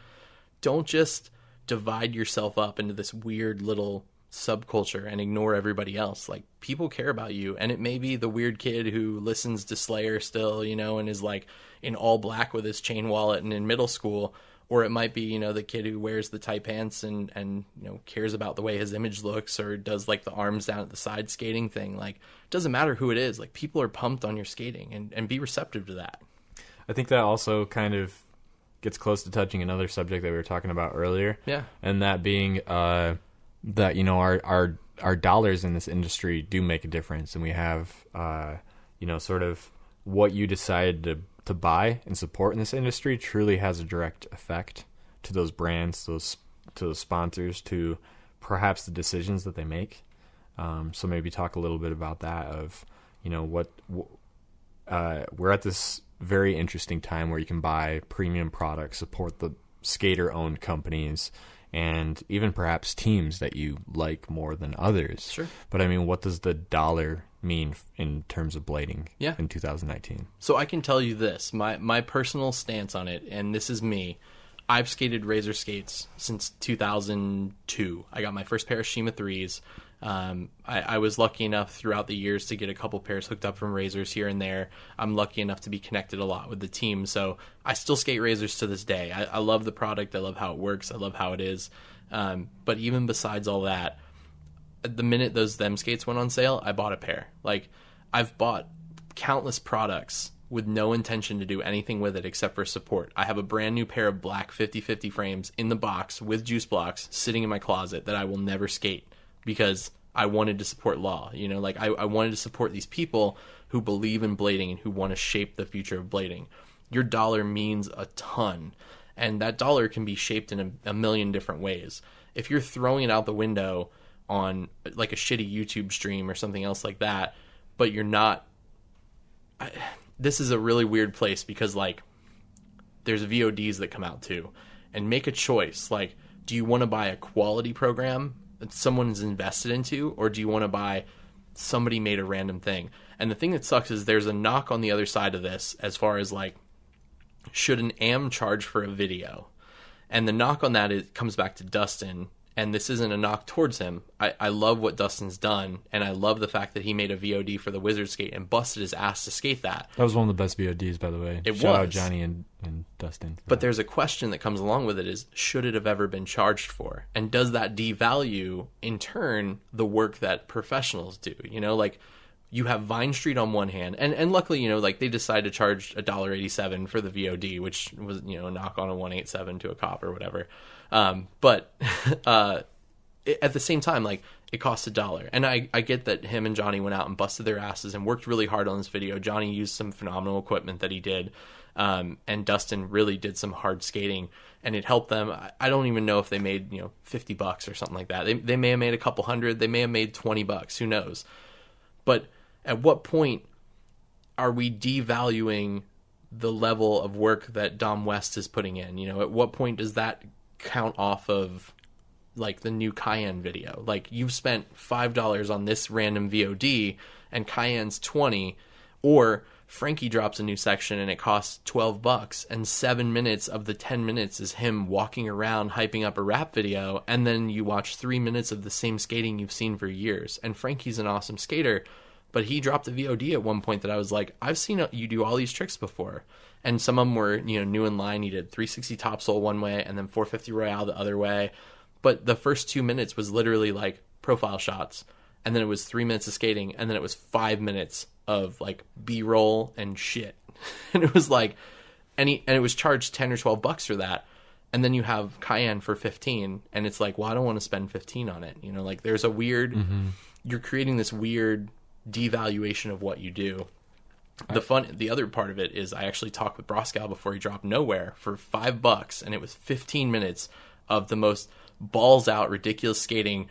don't just divide yourself up into this weird little subculture and ignore everybody else. Like, people care about you, and it may be the weird kid who listens to Slayer still, you know, and is, like, in all black with his chain wallet and in middle school, Or it might be, the kid who wears the tight pants and cares about the way his image looks, or does like the arms down at the side skating thing. Like, it doesn't matter who it is. Like, people are pumped on your skating, and be receptive to that. I think that also kind of gets close to touching another subject that we were talking about earlier. Yeah. And that being that, our dollars in this industry do make a difference. And we have, sort of what you decide to buy and support in this industry truly has a direct effect to those brands, to those sponsors, to perhaps the decisions that they make. So maybe talk a little bit about that of, we're at this very interesting time where you can buy premium products, support the skater-owned companies, and even perhaps teams that you like more than others. Sure. But I mean, what does the dollar mean in terms of blading in 2019? So I can tell you this, my personal stance on it, and this is me. I've skated Razor skates since 2002. I got my first pair of Shima 3s. I was lucky enough throughout the years to get a couple pairs hooked up from Razors here and there. I'm lucky enough to be connected a lot with the team, so I still skate Razors to this day. I love the product. I love how it works. I love how it is. But even besides all that, the minute those them skates went on sale, I bought a pair. Like, I've bought countless products with no intention to do anything with it except for support. I have a brand new pair of black 50/50 frames in the box with juice blocks sitting in my closet that I will never skate, because I wanted to support Law. I wanted to support these people who believe in blading and who want to shape the future of blading. Your dollar means a ton, and that dollar can be shaped in a million different ways. If you're throwing it out the window on like a shitty YouTube stream or something else like that, but you're not... this is a really weird place, because like there's VODs that come out too, and make a choice. Like, do you want to buy a quality program that someone's invested into, or do you want to buy somebody made a random thing? And the thing that sucks is there's a knock on the other side of this, as far as like, should an AM charge for a video? And the knock on that comes back to Dustin, and this isn't a knock towards him. I love what Dustin's done, and I love the fact that he made a VOD for the Wizard skate and busted his ass to skate that. That was one of the best VODs, by the way. Shout out Johnny and Dustin. But there's a question that comes along with it, is, should it have ever been charged for? And does that devalue, in turn, the work that professionals do? Like, you have Vine Street on one hand, and luckily, like, they decided to charge $1.87 for the VOD, which was, a knock on a 187 to a cop or whatever. But at the same time, like, it costs $1. And I get that him and Johnny went out and busted their asses and worked really hard on this video. Johnny used some phenomenal equipment that he did. And Dustin really did some hard skating, and it helped them. I don't even know if they made, $50 or something like that. They may have made a couple hundred. They may have made $20. Who knows? But at what point are we devaluing the level of work that Dom West is putting in? At what point does that count off of, like, the new Cayenne video? Like, you've spent $5 on this random VOD and Cayenne's $20, or Frankie drops a new section and it costs $12, and 7 minutes of the 10 minutes is him walking around hyping up a rap video, and then you watch 3 minutes of the same skating you've seen for years. And Frankie's an awesome skater, but he dropped a VOD at one point that I was like, I've seen you do all these tricks before. And some of them were, new in line. He did 360 topsoul one way and then 450 royale the other way. But the first 2 minutes was literally like profile shots. And then it was 3 minutes of skating. And then it was 5 minutes of like B-roll and shit. And it was like, and it was charged $10 or $12 for that. And then you have Cayenne for 15. And it's like, well, I don't want to spend 15 on it. Like, there's a weird, you're creating this weird devaluation of what you do. The other part of it is, I actually talked with Broskow before he dropped Nowhere for $5, and it was 15 minutes of the most balls out ridiculous skating.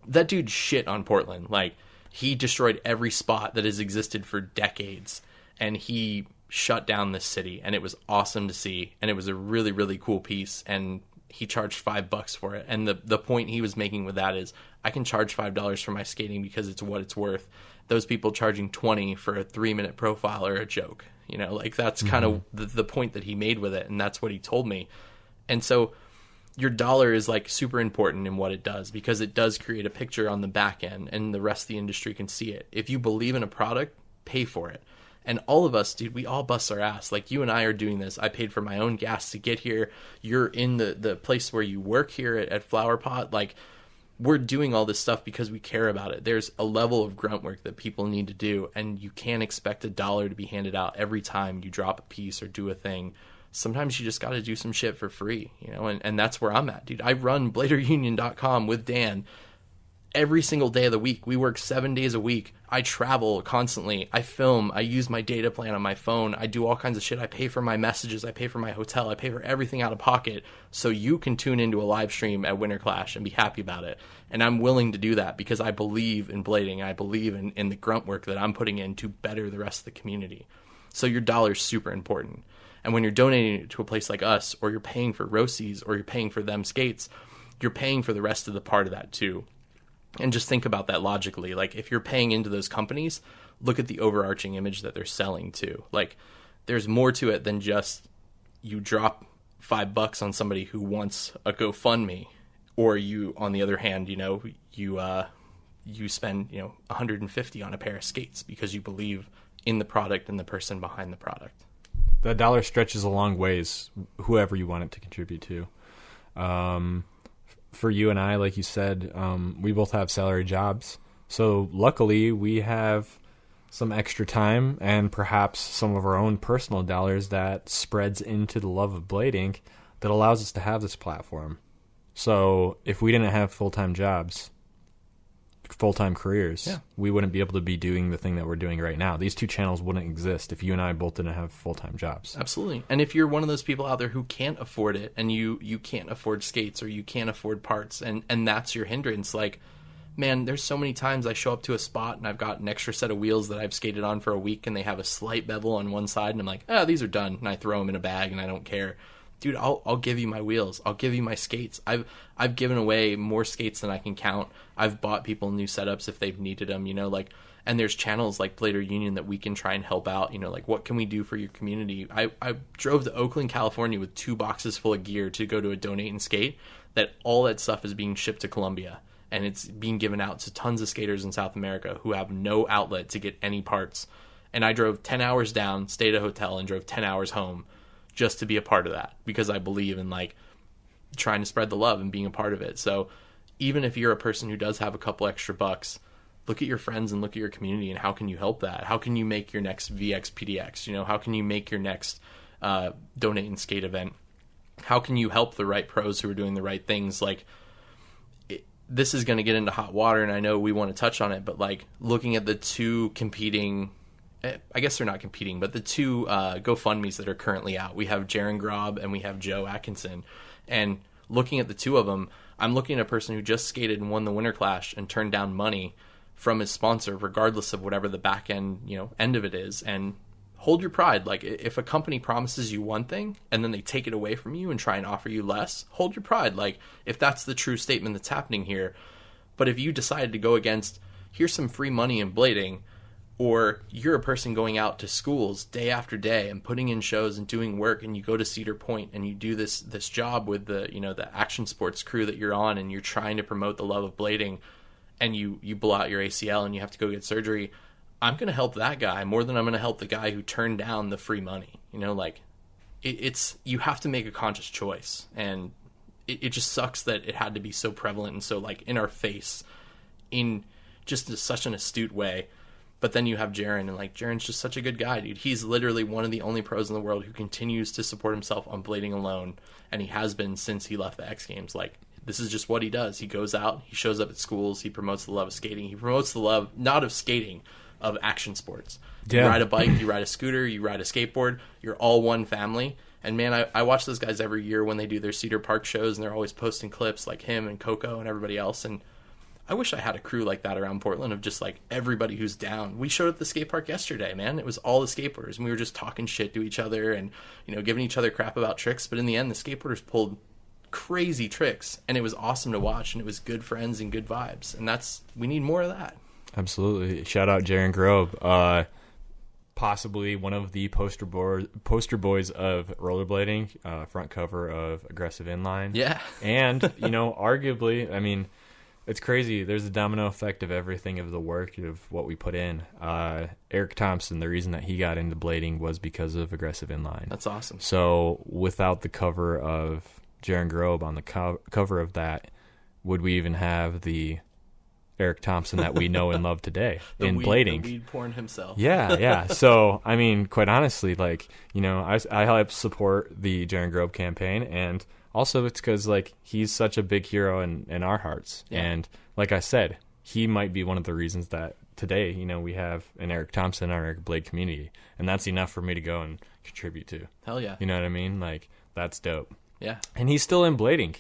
That dude shit on Portland. Like, he destroyed every spot that has existed for decades, and he shut down this city, and it was awesome to see, and it was a really, really cool piece, and he charged $5 for it. And the point he was making with that is, I can charge $5 for my skating because it's what it's worth. Those people charging $20 for a 3-minute profile are a joke. Like, that's kind of the point that he made with it, and that's what he told me. And so your dollar is like super important in what it does, because it does create a picture on the back end, and the rest of the industry can see it. If you believe in a product, pay for it. And all of us, dude, we all bust our ass. Like, you and I are doing this. I paid for my own gas to get here. You're in the place where you work here at Flowerpot. Like, we're doing all this stuff because we care about it. There's a level of grunt work that people need to do, and you can't expect $1 to be handed out every time you drop a piece or do a thing. Sometimes you just got to do some shit for free, you know, and that's where I'm at, dude. I run bladerunion.com with Dan every single day of the week. We work 7 days a week. I travel constantly. I film. I use my data plan on my phone. I do all kinds of shit. I pay for my messages. I pay for my hotel. I pay for everything out of pocket so you can tune into a live stream at Winterclash and be happy about it. And I'm willing to do that because I believe in blading. I believe in the grunt work that I'm putting in to better the rest of the community. So your dollar's super important. And when you're donating it to a place like us, or you're paying for Rossies, or you're paying for them skates, you're paying for the rest of the part of that too. And just think about that logically. Like, if you're paying into those companies, look at the overarching image that they're selling too. Like, there's more to it than just you drop $5 on somebody who wants a GoFundMe, or you, on the other hand, you know, you spend, you know, $150 on a pair of skates because you believe in the product and the person behind the product. That dollar stretches a long ways, whoever you want it to contribute to. For you and I, like you said, we both have salary jobs. So luckily we have some extra time and perhaps some of our own personal dollars that spreads into the love of blading that allows us to have this platform. So if we didn't have full-time jobs, full-time careers, we wouldn't be able to be doing the thing that we're doing right now. These two channels wouldn't exist if you and I both didn't have full-time jobs. Absolutely. And if you're one of those people out there who can't afford it, and you can't afford skates, or you can't afford parts, and that's your hindrance, like, man, there's so many times I show up to a spot and I've got an extra set of wheels that I've skated on for a week and they have a slight bevel on one side, and I'm like, these are done, and I throw them in a bag and I don't care. Dude, I'll give you my wheels. I'll give you my skates. I've given away more skates than I can count. I've bought people new setups if they've needed them, you know, like, and there's channels like Blader Union that we can try and help out, you know, like, what can we do for your community? I drove to Oakland, California with 2 boxes full of gear to go to a donate and skate, that all that stuff is being shipped to Colombia, and it's being given out to tons of skaters in South America who have no outlet to get any parts. And I drove 10 hours down, stayed at a hotel, and drove 10 hours home just to be a part of that, because I believe in, like, trying to spread the love and being a part of it. So even if you're a person who does have a couple extra bucks, look at your friends and look at your community, and how can you help that? How can you make your next VX PDX? You know, how can you make your next donate and skate event? How can you help the right pros who are doing the right things? Like, this is going to get into hot water, and I know we want to touch on it, but, like, looking at the two competing, I guess they're not competing, but the two GoFundMes that are currently out. We have Jaron Grob and we have Joe Atkinson. And looking at the two of them, I'm looking at a person who just skated and won the Winterclash and turned down money from his sponsor, regardless of whatever the back end, you know, end of it is. And hold your pride. Like, if a company promises you one thing and then they take it away from you and try and offer you less, hold your pride. Like, if that's the true statement that's happening here. But if you decided to go against, here's some free money in blading, or you're a person going out to schools day after day and putting in shows and doing work, and you go to Cedar Point and you do this job with the, you know, the action sports crew that you're on, and you're trying to promote the love of blading, and you blow out your ACL and you have to go get surgery, I'm going to help that guy more than I'm going to help the guy who turned down the free money. You know, like, it's you have to make a conscious choice, and it just sucks that it had to be so prevalent and so, like, in our face in just such an astute way. But then you have Jaron, and, like, Jaron's just such a good guy, dude. He's literally one of the only pros in the world who continues to support himself on blading alone, and he has been since he left the X Games. Like, this is just what he does. He goes out, he shows up at schools, he promotes the love of skating. He promotes the love, not of skating, of action sports. Yeah. You ride a bike, you ride a scooter, you ride a skateboard, you're all one family. And, man, I watch those guys every year when they do their Cedar Park shows, and they're always posting clips, like him and Coco and everybody else, and I wish I had a crew like that around Portland, of just, like, everybody who's down. We showed up at the skate park yesterday, man. It was all the skateboarders, and we were just talking shit to each other and, you know, giving each other crap about tricks. But in the end, the skateboarders pulled crazy tricks, and it was awesome to watch, and it was good friends and good vibes. And we need more of that. Absolutely. Shout out Jaron Grobe. Possibly one of the poster boys of rollerblading, front cover of Aggressive Inline. Yeah. And, you know, arguably, I mean, it's crazy. There's a domino effect of everything, of the work, of what we put in. Eric Thompson, the reason that he got into blading was because of aggressive inline. That's awesome. So without the cover of Jaron Grobe on the cover of that, would we even have the Eric Thompson that we know and love today in blading? The weed porn himself. Yeah. So, I mean, quite honestly, like, you know, I help support the Jaron Grobe campaign, and also it's because, like, he's such a big hero in our hearts. Yeah. And like I said, he might be one of the reasons that today, you know, we have an Eric Thompson in our Eric Blade community, and that's enough for me to go and contribute to. Hell yeah. You know what I mean? Like, that's dope. Yeah. And he's still in blading.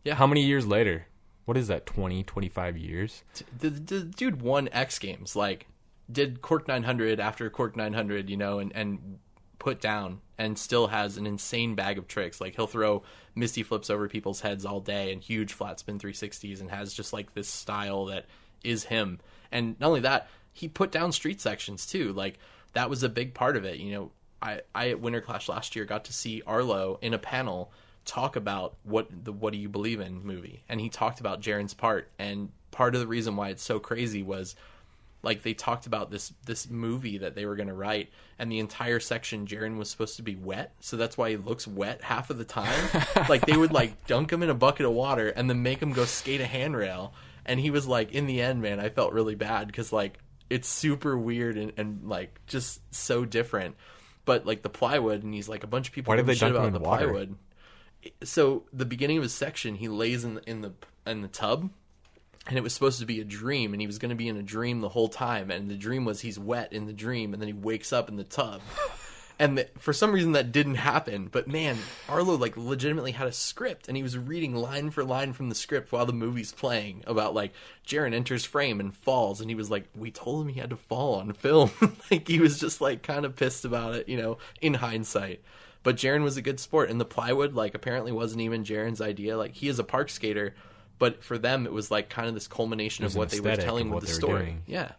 Yeah. How many years later? What is that, 20, 25 years? The dude won X Games, like, did Cork 900 after Cork 900, you know, and put down, and still has an insane bag of tricks. Like, he'll throw Misty flips over people's heads all day and huge flat spin 360s, and has just, like, this style that is him. And not only that, he put down street sections, too. Like, that was a big part of it. You know, I at Winterclash last year got to see Arlo in a panel talk about what Do You Believe In movie, and he talked about Jaron's part, and part of the reason why it's so crazy was, like, they talked about this movie that they were going to write, and the entire section Jaron was supposed to be wet, so that's why he looks wet half of the time. Like, they would, like, dunk him in a bucket of water and then make him go skate a handrail, and he was like, in the end, man, I felt really bad because, like, it's super weird and like just so different. But like the plywood, and he's like, a bunch of people why did they shit dunk him about in the water? plywood. So the beginning of his section, he lays in the tub, and it was supposed to be a dream, and he was going to be in a dream the whole time, and the dream was he's wet in the dream, and then he wakes up in the tub. And for some reason that didn't happen. But man, Arlo like legitimately had a script, and he was reading line for line from the script while the movie's playing about like Jaron enters frame and falls, and he was like, we told him he had to fall on film. Like he was just like kind of pissed about it, you know, in hindsight. But Jaron was a good sport, and the plywood like apparently wasn't even Jaron's idea. Like he is a park skater, but for them it was like kind of this culmination of what they were telling with the story. Yeah.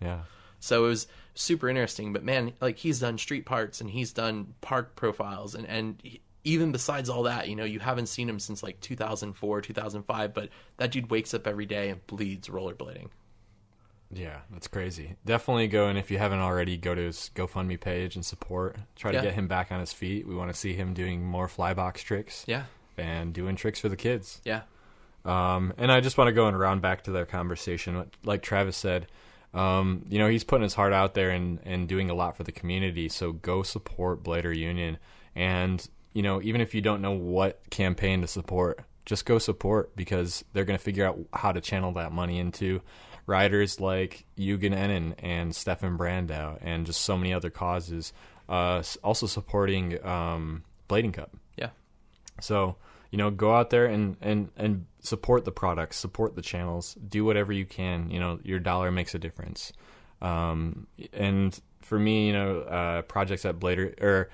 So it was super interesting. But man, like he's done street parts and he's done park profiles, and even besides all that, you know, you haven't seen him since like 2004, 2005, but that dude wakes up every day and bleeds rollerblading. Yeah, that's crazy. Definitely go, and if you haven't already, go to his GoFundMe page and support. Try to get him back on his feet. We want to see him doing more flybox tricks. Yeah. And doing tricks for the kids. Yeah. And I just want to go and round back to their conversation. Like Travis said, you know, he's putting his heart out there and doing a lot for the community. So go support Blader Union. And, you know, even if you don't know what campaign to support, just go support, because they're going to figure out how to channel that money into riders like Eugen Ennen and Stefan Brandow and just so many other causes. Also supporting Blading Cup. Yeah. So, you know, go out there and support the products, support the channels, do whatever you can. You know, your dollar makes a difference. And for me, you know, projects at Blader, or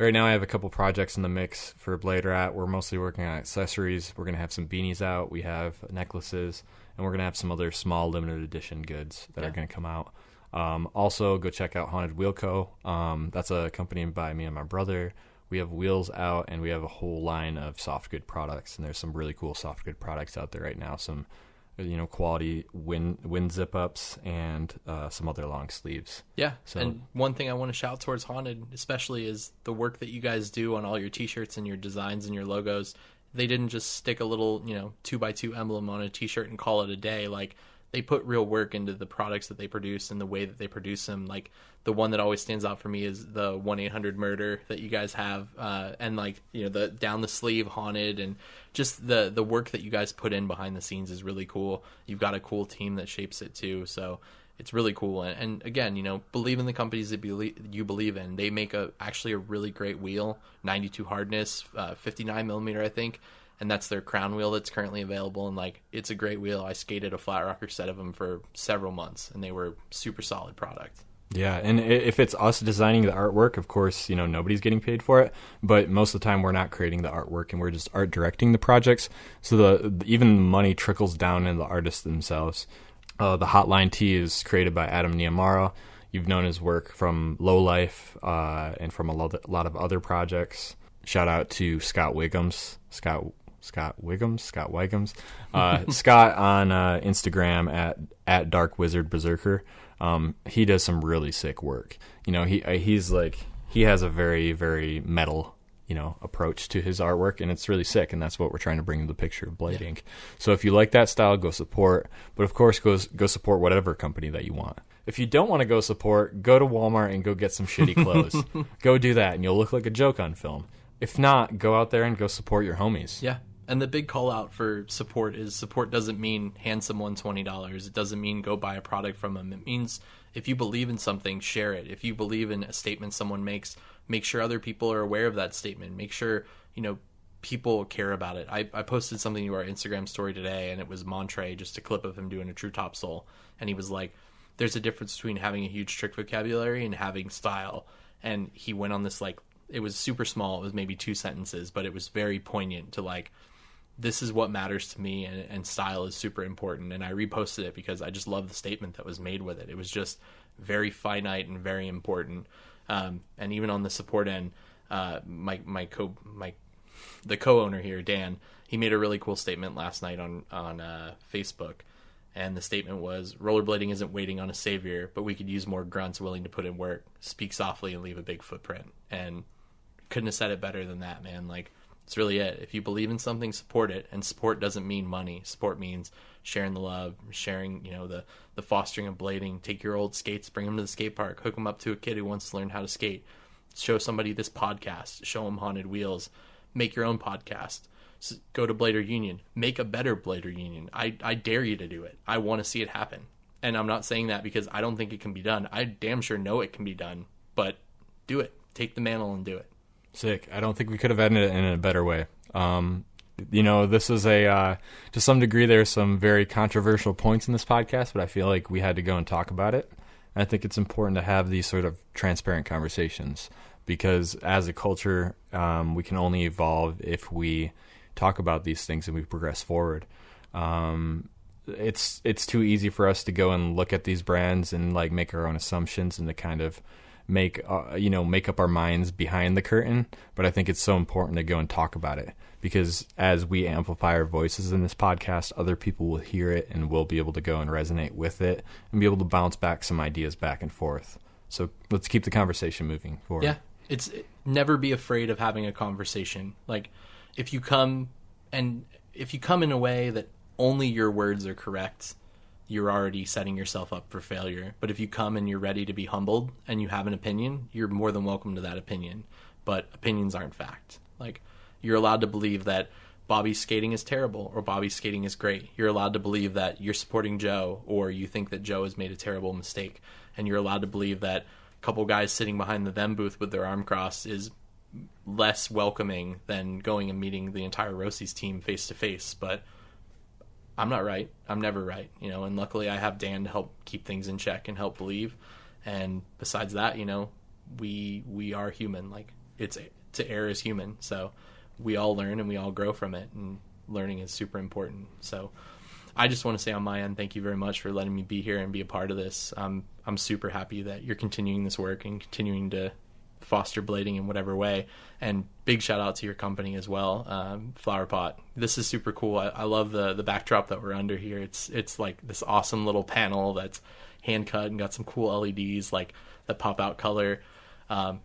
right now I have a couple projects in the mix for Blader at. We're mostly working on accessories. We're going to have some beanies out. We have necklaces, and we're going to have some other small limited edition goods that are going to come out. Also, go check out Haunted Wheel Co. That's a company by me and my brother. We have wheels out, and we have a whole line of soft good products, and there's some really cool soft good products out there right now. Some, you know, quality wind zip ups and some other long sleeves. Yeah. So, and one thing I want to shout towards Haunted especially is the work that you guys do on all your t-shirts and your designs and your logos. They didn't just stick a little, you know, 2x2 emblem on a t-shirt and call it a day. Like, they put real work into the products that they produce and the way that they produce them. Like, the one that always stands out for me is the 1-800-MURDER that you guys have, and like, you know, the down the sleeve Haunted, and just the work that you guys put in behind the scenes is really cool. You've got a cool team that shapes it too, so it's really cool. And again, you know, believe in the companies that you believe in. They make actually a really great wheel, 92 hardness, 59 millimeter, I think. And that's their crown wheel that's currently available. And like, it's a great wheel. I skated a flat rocker set of them for several months, and they were super solid product. Yeah, and if it's us designing the artwork, of course, you know, nobody's getting paid for it. But most of the time, we're not creating the artwork, and we're just art directing the projects. So even the money trickles down in the artists themselves. The Hotline Tee is created by Adam Niamara. You've known his work from Low Life and from a lot of other projects. Shout out to Scott Wiggums. Scott Scott Wiggums. Scott on Instagram at Dark Wizard Berserker. He does some really sick work. You know, he has a very, very metal, you know, approach to his artwork, and it's really sick, and that's what we're trying to bring to the picture of blading. Yeah. So if you like that style, go support. But of course, go support whatever company that you want. If you don't want to go support, go to Walmart and go get some shitty clothes. Go do that, and you'll look like a joke on film. If not, go out there and go support your homies. Yeah. And the big call out for support is support doesn't mean hand someone $20. It doesn't mean go buy a product from them. It means if you believe in something, share it. If you believe in a statement someone makes, make sure other people are aware of that statement. Make sure, you know, people care about it. I posted something to our Instagram story today, and it was Montre, just a clip of him doing a true topsoul. And he was like, there's a difference between having a huge trick vocabulary and having style. And he went on this, like, it was super small. It was maybe 2 sentences, but it was very poignant to, like, this is what matters to me, and style is super important. And I reposted it because I just love the statement that was made with it. It was just very finite and very important. And even on the support end, the co-owner here, Dan, he made a really cool statement last night on Facebook. And the statement was, rollerblading isn't waiting on a savior, but we could use more grunts willing to put in work, speak softly, and leave a big footprint. And couldn't have said it better than that, man. Like, it's really it. If you believe in something, support it. And support doesn't mean money. Support means sharing the love, sharing, you know, the fostering of blading. Take your old skates, bring them to the skate park, hook them up to a kid who wants to learn how to skate. Show somebody this podcast. Show them Haunted Wheels. Make your own podcast. Go to Blader Union. Make a better Blader Union. I dare you to do it. I want to see it happen. And I'm not saying that because I don't think it can be done. I damn sure know it can be done. But do it. Take the mantle and do it. Sick. I don't think we could have ended it in a better way. You know, this is to some degree, there's some very controversial points in this podcast, but I feel like we had to go and talk about it. And I think it's important to have these sort of transparent conversations because as a culture, we can only evolve if we talk about these things and we progress forward. It's too easy for us to go and look at these brands and like make our own assumptions and to kind of make up our minds behind the curtain. But I think it's so important to go and talk about it because as we amplify our voices in this podcast, other people will hear it and will be able to go and resonate with it and be able to bounce back some ideas back and forth. So let's keep the conversation moving forward. Yeah. Never be afraid of having a conversation. Like if you come in a way that only your words are correct, you're already setting yourself up for failure. But if you come and you're ready to be humbled and you have an opinion, you're more than welcome to that opinion. But opinions aren't fact. Like you're allowed to believe that Bobby's skating is terrible or Bobby's skating is great. You're allowed to believe that you're supporting Joe or you think that Joe has made a terrible mistake. And you're allowed to believe that a couple guys sitting behind the them booth with their arm crossed is less welcoming than going and meeting the entire Rossi's team face to face. But I'm not right. I'm never right, you know, and luckily I have Dan to help keep things in check and help believe. And besides that, you know, we are human. Like to err is human. So we all learn and we all grow from it, and learning is super important. So I just want to say on my end, thank you very much for letting me be here and be a part of this. I'm super happy that you're continuing this work and continuing to foster blading in whatever way. And big shout out to your company as well, Flowerpot. This is super cool. I love the backdrop that we're under here. It's like this awesome little panel that's hand cut and got some cool LEDs like that pop out color.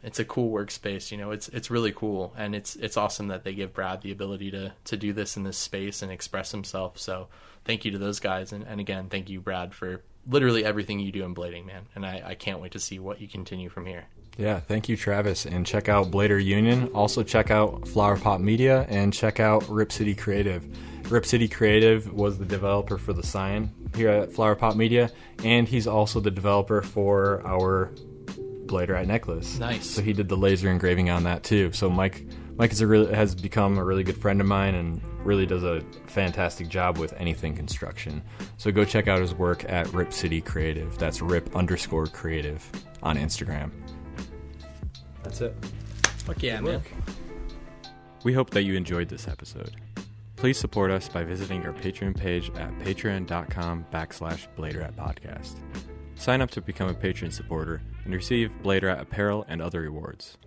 It's a cool workspace, you know. It's really cool, and it's awesome that they give Brad the ability to do this in this space and express himself. So thank you to those guys, and again, thank you, Brad, for literally everything you do in blading, man. And I can't wait to see what you continue from here. Yeah, thank you, Travis. And check out Blader Union. Also check out Flowerpot Media and check out Rip City Creative. Rip City Creative was the developer for the sign here at Flowerpot Media, and he's also the developer for our Bladerite necklace. Nice. So he did the laser engraving on that too. So Mike has become a really good friend of mine and really does a fantastic job with anything construction. So go check out his work at Rip City Creative. That's Rip_Creative on Instagram. That's it. Fuck yeah, man. We hope that you enjoyed this episode. Please support us by visiting our Patreon page at patreon.com/BladerAtPodcast. Sign up to become a Patreon supporter and receive Blader at apparel and other rewards.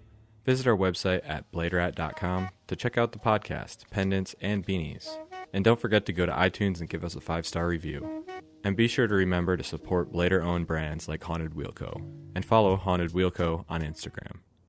Visit our website at bladerat.com to check out the podcast, pendants, and beanies. And don't forget to go to iTunes and give us a 5-star review. And be sure to remember to support Blader-owned brands like Haunted Wheel Co. And follow Haunted Wheel Co. on Instagram.